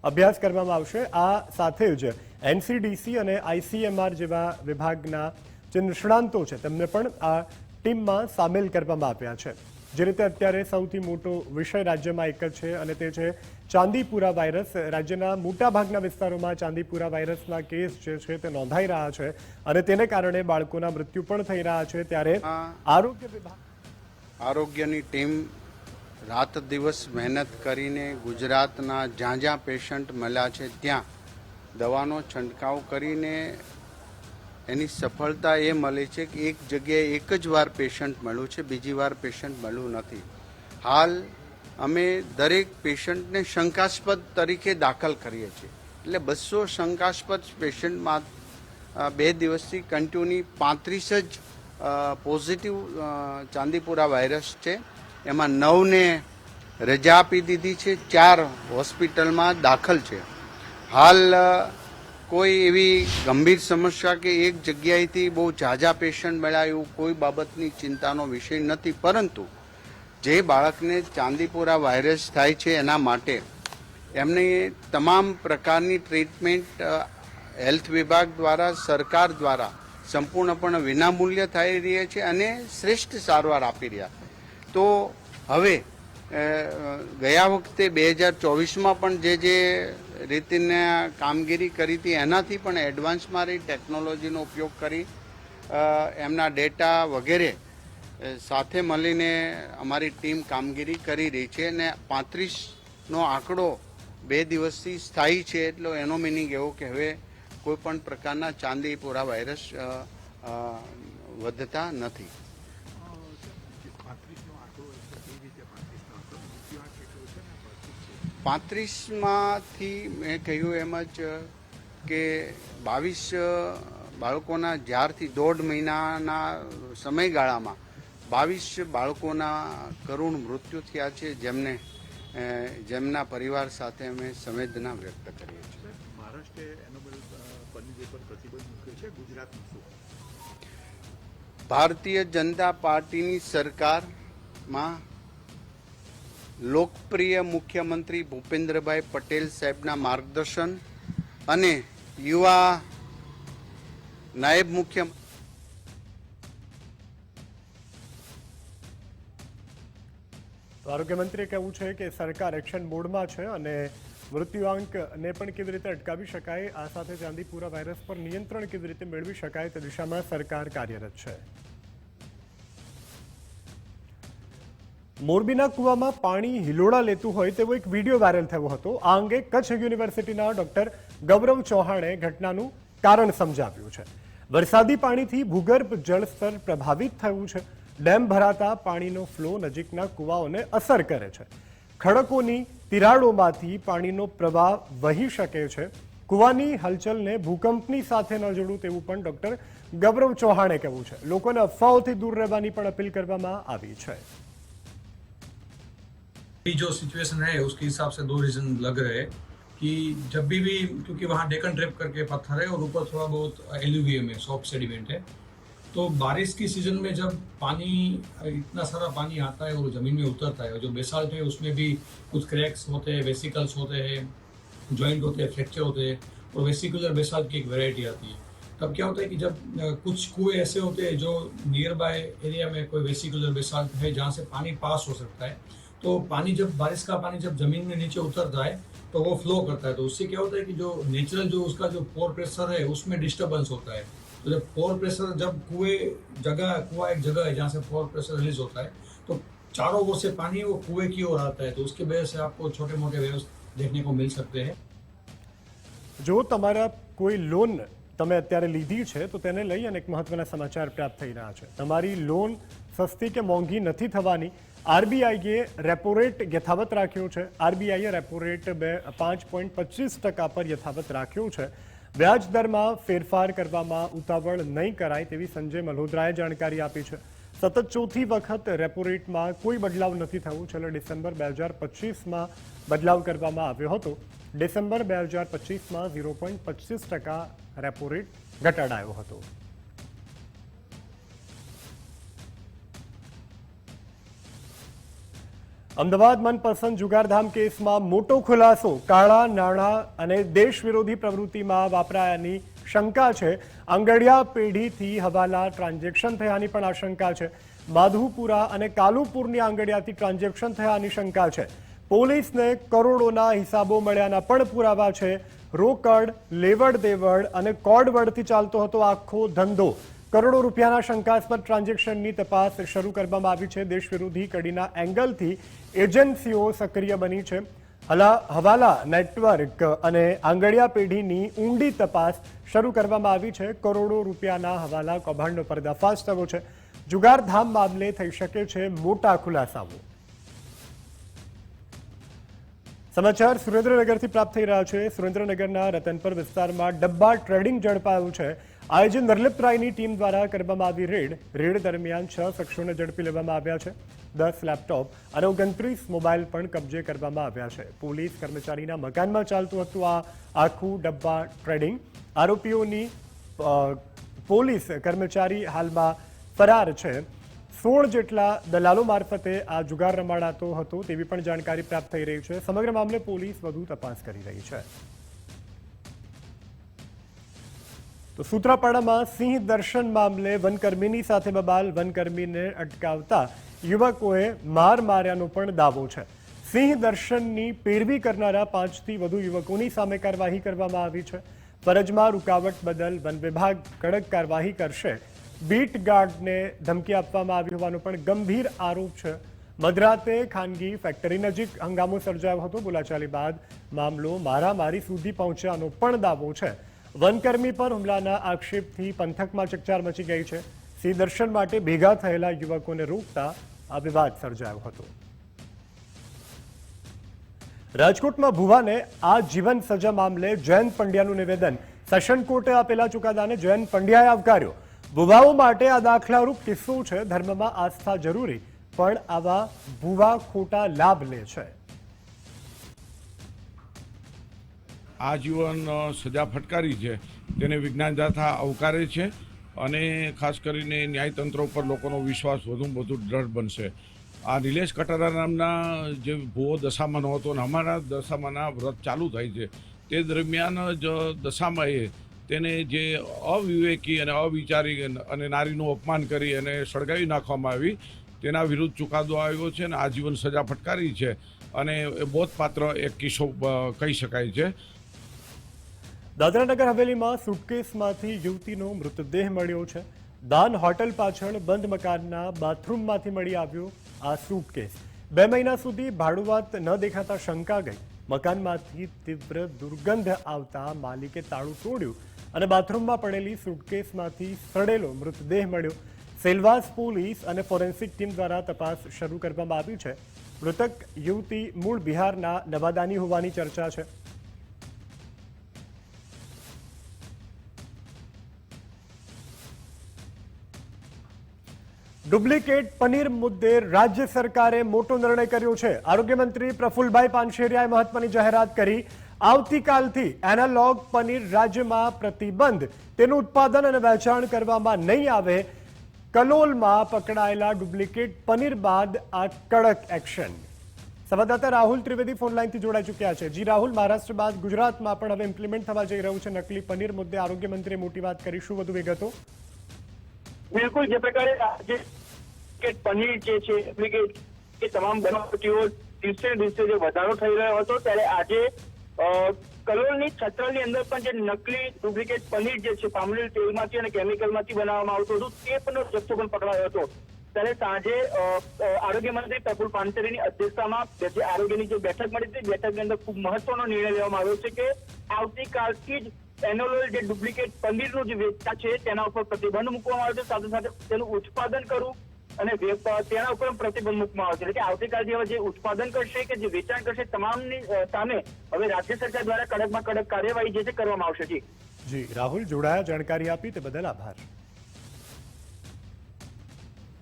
અભ્યાસ કરવામાં આવશે. આ સાથે જ એનસીડીસી અને આઈસીએમઆર જેવા વિભાગના જે નિષ્ણાંતો છે તેમને પણ આ ટીમમાં સામેલ કરવામાં આવ્યા છે. જે રીતે અત્યારે સૌથી મોટો વિષય રાજ્યમાં એક જ છે અને તે છે ચાંદીપુરા વાયરસ. રાજ્યના મોટાભાગના વિસ્તારોમાં ચાંદીપુરા વાયરસના કેસ જે છે તે નોંધાઈ રહ્યા છે અને તેને કારણે બાળકોના મૃત્યુ પણ થઈ રહ્યા છે. ત્યારે આરોગ્ય વિભાગ, આરોગ્યની ટીમ રાત દિવસ મહેનત કરીને ગુજરાતના જ્યાં જ્યાં પેશન્ટ મળ્યા છે ત્યાં દવાનો છંટકાવ કરીને એની સફળતા એ મળી છે કે એક જગ્યાએ એક જ વાર પેશન્ટ મળ્યું છે, બીજી વાર પેશન્ટ મળ્યું નથી. હાલ અમે દરેક પેશન્ટને શંકાસ્પદ તરીકે દાખલ કરીએ છીએ. એટલે 200 શંકાસ્પદ પેશન્ટમાં 2 દિવસથી કન્ટિન્યુ 35 જ પોઝિટિવ ચાંદીપુરા વાયરસ છે. એમાં 9ને રજા આપી દીધી છે, 4 હોસ્પિટલમાં દાખલ છે. હાલ કોઈ એવી ગંભીર સમસ્યા કે એક જગ્યાએથી બહુ ઝાઝા પેશન્ટ મળ્યા એવું કોઈ બાબતની ચિંતાનો વિષય નથી. પરંતુ જે બાળકને ચાંદીપુરા વાયરસ થાય છે એના માટે એમને તમામ પ્રકારની ટ્રીટમેન્ટ હેલ્થ વિભાગ દ્વારા, સરકાર દ્વારા સંપૂર્ણપણે વિનામૂલ્ય થઈ રહી છે અને શ્રેષ્ઠ સારવાર આપી રહ્યા. તો હવે ગયા વખતે 2024માં પણ જે રીતના કામગીરી કરી હતી એનાથી પણ એડવાન્સમાં રહી ટેકનોલોજીનો ઉપયોગ કરી એમના ડેટા વગેરે સાથે મળીને અમારી ટીમ કામગીરી કરી રહી છે અને 35નો આંકડો 2 દિવસથી સ્થાયી છે. એટલે એનો મિનિંગ એવો કે હવે કોઈ પણ પ્રકારના ચાંદીપુરા વાયરસ વધતા નથી. 35માંથી મેં કહ્યું એમ જ કે 22 બાળકોના જ્યારથી 1.5 મહિનાના સમયગાળામાં 22 બાળકોના કરુણ મૃત્યુ થયા છે, જેમને જેમના પરિવાર સાથે અમે સંવેદના વ્યક્ત કરીએ છીએ. મહારાષ્ટ્રે એનોમલ પનીર પર પ્રતિબંધ મૂક્યો છે, ગુજરાતમાં શું? ભારતીય જનતા પાર્ટીની સરકારમાં લોકપ્રિય મુખ્યમંત્રી ભૂપેન્દ્રભાઈ પટેલ સાહેબના માર્ગદર્શન અને યુવા નાયબ મુખ્યમંત્રી આરોગ્ય મંત્રીએ કહ્યું છે કે સરકાર એક્શન મોડમાં છે અને મૃત્યુઆંકને પણ કેવી રીતે અટકાવી શકાય, આ સાથે ચાંદીપુરા વાયરસ પર નિયંત્રણ કેવી રીતે મેળવી શકાય તે દિશામાં સરકાર કાર્યરત છે. મોરબીના કુવામાં પાણી હિલોડા લેતું હોય તેવો એક વિડીયો વાયરલ થયો હતો. આ અંગે કચ્છ યુનિવર્સિટીના ડોક્ટર ગૌરવ ચૌહાણે ઘટનાનું કારણ સમજાવ્યું છે. વરસાદી પાણીથી ભૂગર્ભ જળસ્તર પ્રભાવિત થયું છે. ડેમ ભરાતા પાણીનો ફ્લો નજીકના કુવાઓને અસર કરે છે. ખડકોની તિરાડોમાંથી પાણીનો પ્રવાહ વહી શકે છે. કુવાની હલચલને ભૂકંપની સાથે ન જોડવું તેવું પણ ડોક્ટર ગૌરવ ચૌહાણે કહ્યું છે. લોકોને અફવાઓથી દૂર રહેવાની પણ અપીલ કરવામાં આવી છે. जो सिचुएशन है उसके हिसाब से दो रीजन लग रहे हैं कि जब भी क्योंकि वहाँ डेकन ट्रैप करके पत्थर है और ऊपर थोड़ा बहुत एल्यूवियम है, सॉफ्ट सेडिमेंट है, तो बारिश की सीजन में जब पानी इतना सारा पानी आता है और जमीन में उतरता है, जो बेसाल्ट है उसमें भी कुछ क्रैक्स होते हैं, वेसिकल्स होते हैं, जॉइंट होते हैं, फ्रैक्चर होते हैं और वेसिकुलर बेसाल्ट की एक वैरायटी आती है. तब क्या होता है कि जब कुछ कुएं ऐसे होते हैं जो नियर बाय एरिया में कोई वेसिकुलर बेसाल्ट है जहाँ से पानी पास हो सकता है, तो पानी जब बारिश का पानी जब जमीन में नीचे उतरता है तो वो फ्लो करता है, तो उससे क्या होता है कि जो नेचुरल जो उसका जो पोर प्रेशर है उसमें डिस्टर्बेंस होता है. तो जब पोर प्रेशर जब कुआ एक जगह है जहाँ से पोर प्रेशर रिलीज होता है तो चारों ओर से पानी वो कुएं की ओर आता है, तो उसकी वजह से आपको छोटे मोटे वेव्स देखने को मिल सकते हैं. જો તમારા કોઈ લોન તમે અત્યારે લીધી છે તો તેને લઈ અને એક મહત્વના સમાચાર પ્રાપ્ત થઈ રહ્યા છે. તમારી લોન સસ્તી કે મોંઘી નથી થવાની. આરબીઆઈએ રેપો રેટ યથાવત રાખ્યો છે. આરબીઆઈએ રેપો રેટ 5.25% પર યથાવત રાખ્યો છે. વ્યાજ દરમાં ફેરફાર કરવામાં ઉતાવળ નહીં કરાય તેવી સંજય મલ્હોત્રાએ જાણકારી આપી છે. સતત ચોથી વખત રેપો રેટમાં કોઈ બદલાવ નથી થયો. છેલ્લા ડિસેમ્બર 2025માં બદલાવ કરવામાં આવ્યો હતો. ડિસેમ્બર 2025માં 0.25% રેપો રેટ ઘટાડાયો હતો. અમદાવાદ મનપસંદ જુગારધામ કેસમાં મોટો ખુલાસો. કાળા નાણાં અને દેશ વિરોધી પ્રવૃત્તિમાં વાપરાયાની શંકા છે. આંગડિયા પેઢીથી હવાલા ટ્રાન્ઝેક્શન થયાની પણ આશંકા છે. માધુપુરા અને કાલુપુરની આંગડિયાથી ટ્રાન્ઝેક્શન થયાની શંકા છે. પોલીસને કરોડોના હિસાબો મળ્યાના પણ પુરાવા છે. રોકડ, લેવડ દેવડ અને કોડવર્ડથી ચાલતો હતો આખો ધંધો. કરોડો રૂપિયાના શંકાસ્પદ ટ્રાન્ઝેક્શનની તપાસ શરૂ કરવામાં આવી છે. દેશ વિરોધી કડીના એંગલથી એજન્સીઓ સક્રિય બની છે. હવાલા નેટવર્ક અને આંગડિયા પેઢીની ઊંડી તપાસ શરૂ કરવામાં આવી છે. કરોડો રૂપિયાના હવાલા કૌભાંડનો પર્દાફાશ થયો છે. જુગારધામ મામલે થઈ શકે છે મોટા ખુલાસાઓ. સમાચાર સુરેન્દ્રનગરથી પ્રાપ્ત થઈ રહ્યા છે. સુરેન્દ્રનગરના રતનપર વિસ્તારમાં ડબ્બા ટ્રેડિંગ ઝડપાયું છે. આયોજન નરલિપ્તરાયની ટીમ દ્વારા કરવામાં આવી રેડ દરમિયાન 6 શખ્સોને ઝડપી લેવામાં આવ્યા છે. 10 લેપટોપ અને 29 મોબાઈલ પણ કબજે કરવામાં આવ્યા છે. પોલીસ કર્મચારીના મકાનમાં ચાલતું હતું આ આખું ડબ્બા ટ્રેડિંગ. આરોપીઓની પોલીસ કર્મચારી હાલમાં ફરાર છે. 16 જેટલા દલાલો મારફતે આ જુગાર રમાડાતો હતો તેવી પણ જાણકારી પ્રાપ્ત થઈ રહી છે. સમગ્ર મામલે પોલીસ વધુ તપાસ કરી રહી છે. તો સૂત્રાપાડામાં સિંહ દર્શન મામલે વનકર્મીની સાથે બબાલ. વનકર્મીને અટકાવતા યુવકોએ માર્યાનો પણ દાવો છે. સિંહ દર્શનની પેરવી કરનારા 5થી વધુ યુવકોની સામે કાર્યવાહી કરવામાં આવી છે. ફરજમાં રૂકાવટ બદલ વન વિભાગ કડક કાર્યવાહી કરશે. બીટ ગાર્ડને ધમકી આપવામાં આવી હોવાનો પણ ગંભીર આરોપ છે. મધરાતે ખાનગી ફેક્ટરી નજીક હંગામો સર્જાયો હતો. બોલાચાલી બાદ મામલો મારામારી સુધી પહોંચ્યાનો પણ દાવો છે. વનકર્મી પર હુમલાના આક્ષેપથી પંથકમાં ચકચાર મચી ગઈ છે. સિંહ દર્શન માટે ભેગા થયેલા યુવકોને રોકતા આ વિવાદ સર્જાયો હતો. રાજકોટમાં ભુવાને આજીવન સજા મામલે જયંત પંડ્યાનું નિવેદન. સેશન કોર્ટે આપેલા ચુકાદાને જયંત પંડ્યાએ આવકાર્યો. ભુવાઓ માટે આ દાખલારૂપ કિસ્સો છે. ધર્મમાં આસ્થા જરૂરી, પણ આવા ભુવા ખોટા લાભ લે છે. આજીવન સજા ફટકારી છે તેને વિજ્ઞાન દાતા આવકારે છે અને ખાસ કરીને ન્યાયતંત્ર ઉપર લોકોનો વિશ્વાસ વધુમાં વધુ દ્રઢ બનશે. આ નિલેશ કટારા નામના જે ભુવો દશામાં હતો અને અમારા દશામાના વ્રત ચાલુ થાય છે તે દરમિયાન જ દશામાએ તેને જે અવિવેકી અને અવિચારી અને નારીનું અપમાન કરી અને સળગાવી નાખવામાં આવી તેના વિરુદ્ધ ચુકાદો આવ્યો છે અને આજીવન સજા ફટકારી છે અને એ બોધપાત્ર એક કિસ્સો કહી શકાય છે. દાદરાનગર હવેલીમાં સુટકેસમાંથી યુવતીનો મૃતદેહ મળ્યો છે. દાન હોટલ પાછળ બંધ મકાનના બાથરૂમમાંથી મળી આવ્યો આ સુટકેસ. 2 મહિના સુધી ભાડુઆત ન દેખાતા શંકા ગઈ. મકાનમાંથી તીવ્ર દુર્ગંધ આવતા માલિકે તાળું તોડ્યું અને બાથરૂમમાં પડેલી સુટકેસમાંથી સડેલો મૃતદેહ મળ્યો. સેલવાસ પોલીસ અને ફોરેન્સિક ટીમ દ્વારા તપાસ શરૂ કરવામાં આવી છે. મૃતક યુવતી મૂળ બિહારના નવાદાની હોવાની ચર્ચા છે. ડુપ્લિકેટ પનીર મુદ્દે રાજ્ય સરકારે મોટો નિર્ણય કર્યો છે. આરોગ્ય મંત્રી પ્રફુલભાઈ પાનશેરિયાએ મહત્વની જાહેરાત કરી. આવતીકાલથી એનાલોગ પનીર રાજ્યમાં પ્રતિબંધ. તેનું ઉત્પાદન અને વેચાણ કરવામાં નહીં આવે. કલોલમાં પકડાયેલા ડુપ્લિકેટ પનીર બાદ આ કડક એક્શન. સંવાદદાતા રાહુલ ત્રિવેદી ફોનલાઈનથી જોડાઈ ચૂક્યા છે. જી રાહુલ, મહારાષ્ટ્ર બાદ ગુજરાતમાં પણ હવે ઇમ્પ્લિમેન્ટ થવા જઈ રહ્યું છે નકલી પનીર મુદ્દે આરોગ્ય મંત્રીએ મોટી વાત કરી. શું વધુ વિગતો? બિલકુલ, જે પ્રકારે આજે પનીર જે છે ડુપ્લિકેટ એ તમામ બનાવટીઓ દિવસે દિવસે જે વધારો થઈ રહ્યો હતો ત્યારે આજે કલોલની છત્રાલની અંદર પણ જે નકલી ડુપ્લિકેટ પનીર જે છે પામોલીન તેલમાંથી અને કેમિકલમાંથી બનાવવામાં આવતું હતું તે પણ જથ્થો પણ પકડાયો હતો. ત્યારે સાંજે આરોગ્ય મંત્રી પ્રફુલ પાનશેરીની અધ્યક્ષતામાં જે આરોગ્યની જે બેઠક મળી હતી બેઠકની અંદર ખૂબ મહત્વનો નિર્ણય લેવામાં આવ્યો છે કે આવતીકાલથી જ એનોલોલ જે ડુપ્લિકેટ પનીરનું જે વેચાણ છે તેના ઉપર પ્રતિબંધ મૂકવામાં આવ્યો છે. સાથે સાથે તેનું ઉત્પાદન કરવું અને તેના ઉપર પ્રતિબંધ મૂકવામાં આવે છે. એટલે કે આવતીકાલથી હવે જે ઉત્પાદન કરશે કે જે વેચાણ કરશે તમામની સામે હવે રાજ્ય સરકાર દ્વારા કડકમાં કડક કાર્યવાહી જે છે કરવામાં આવશે. જી રાહુલ, જોડાયા, જાણકારી આપી તે બદલ આભાર.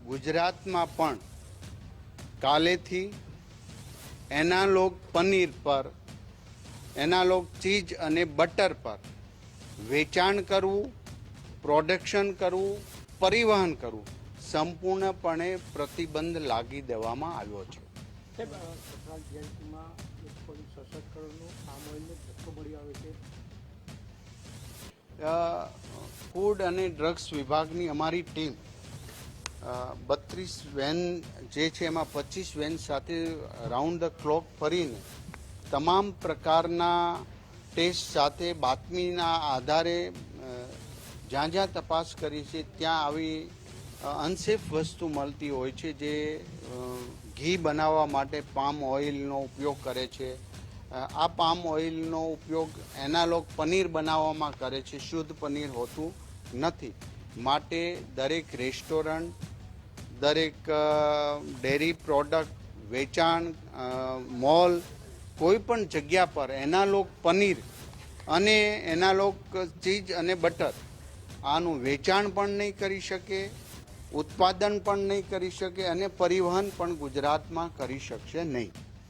ગુજરાતમાં પણ કાલેથી એનાલોગ પનીર પર, એનાલોગ ચીઝ અને બટર પર વેચાણ કરવું, પ્રોડક્શન કરવું, પરિવહન કરવું સંપૂર્ણપણે પ્રતિબંધ લાગી દેવામાં આવ્યો છે. ફૂડ અને ડ્રગ્સ વિભાગની અમારી ટીમ 32 વેન જે છે એમાં 25 વેન સાથે રાઉન્ડ ધ ક્લોક ફરીને તમામ પ્રકારના ટેસ્ટ સાથે બાતમીના આધારે જ્યાં જ્યાં તપાસ કરી છે ત્યાં આવી અનસેફ વસ્તુ મળતી હોય છે. જે ઘી બનાવવા માટે પામ ઓઇલનો ઉપયોગ કરે છે. આ પામ ઓઇલનો ઉપયોગ એનાલોગ પનીર બનાવવામાં કરે છે. શુદ્ધ પનીર હોતું નથી. માટે દરેક રેસ્ટોરન્ટ, દરેક ડેરી પ્રોડક્ટ વેચાણ, મોલ, કોઈ પણ જગ્યા પર એનાલોગ પનીર અને એનાલોગ ચીઝ અને બટર આનું વેચાણ પણ નહીં કરી શકે, ઉત્પાદન પણ નહીં કરી શકે અને પરિવહન પણ ગુજરાતમાં કરી શકશે નહીં.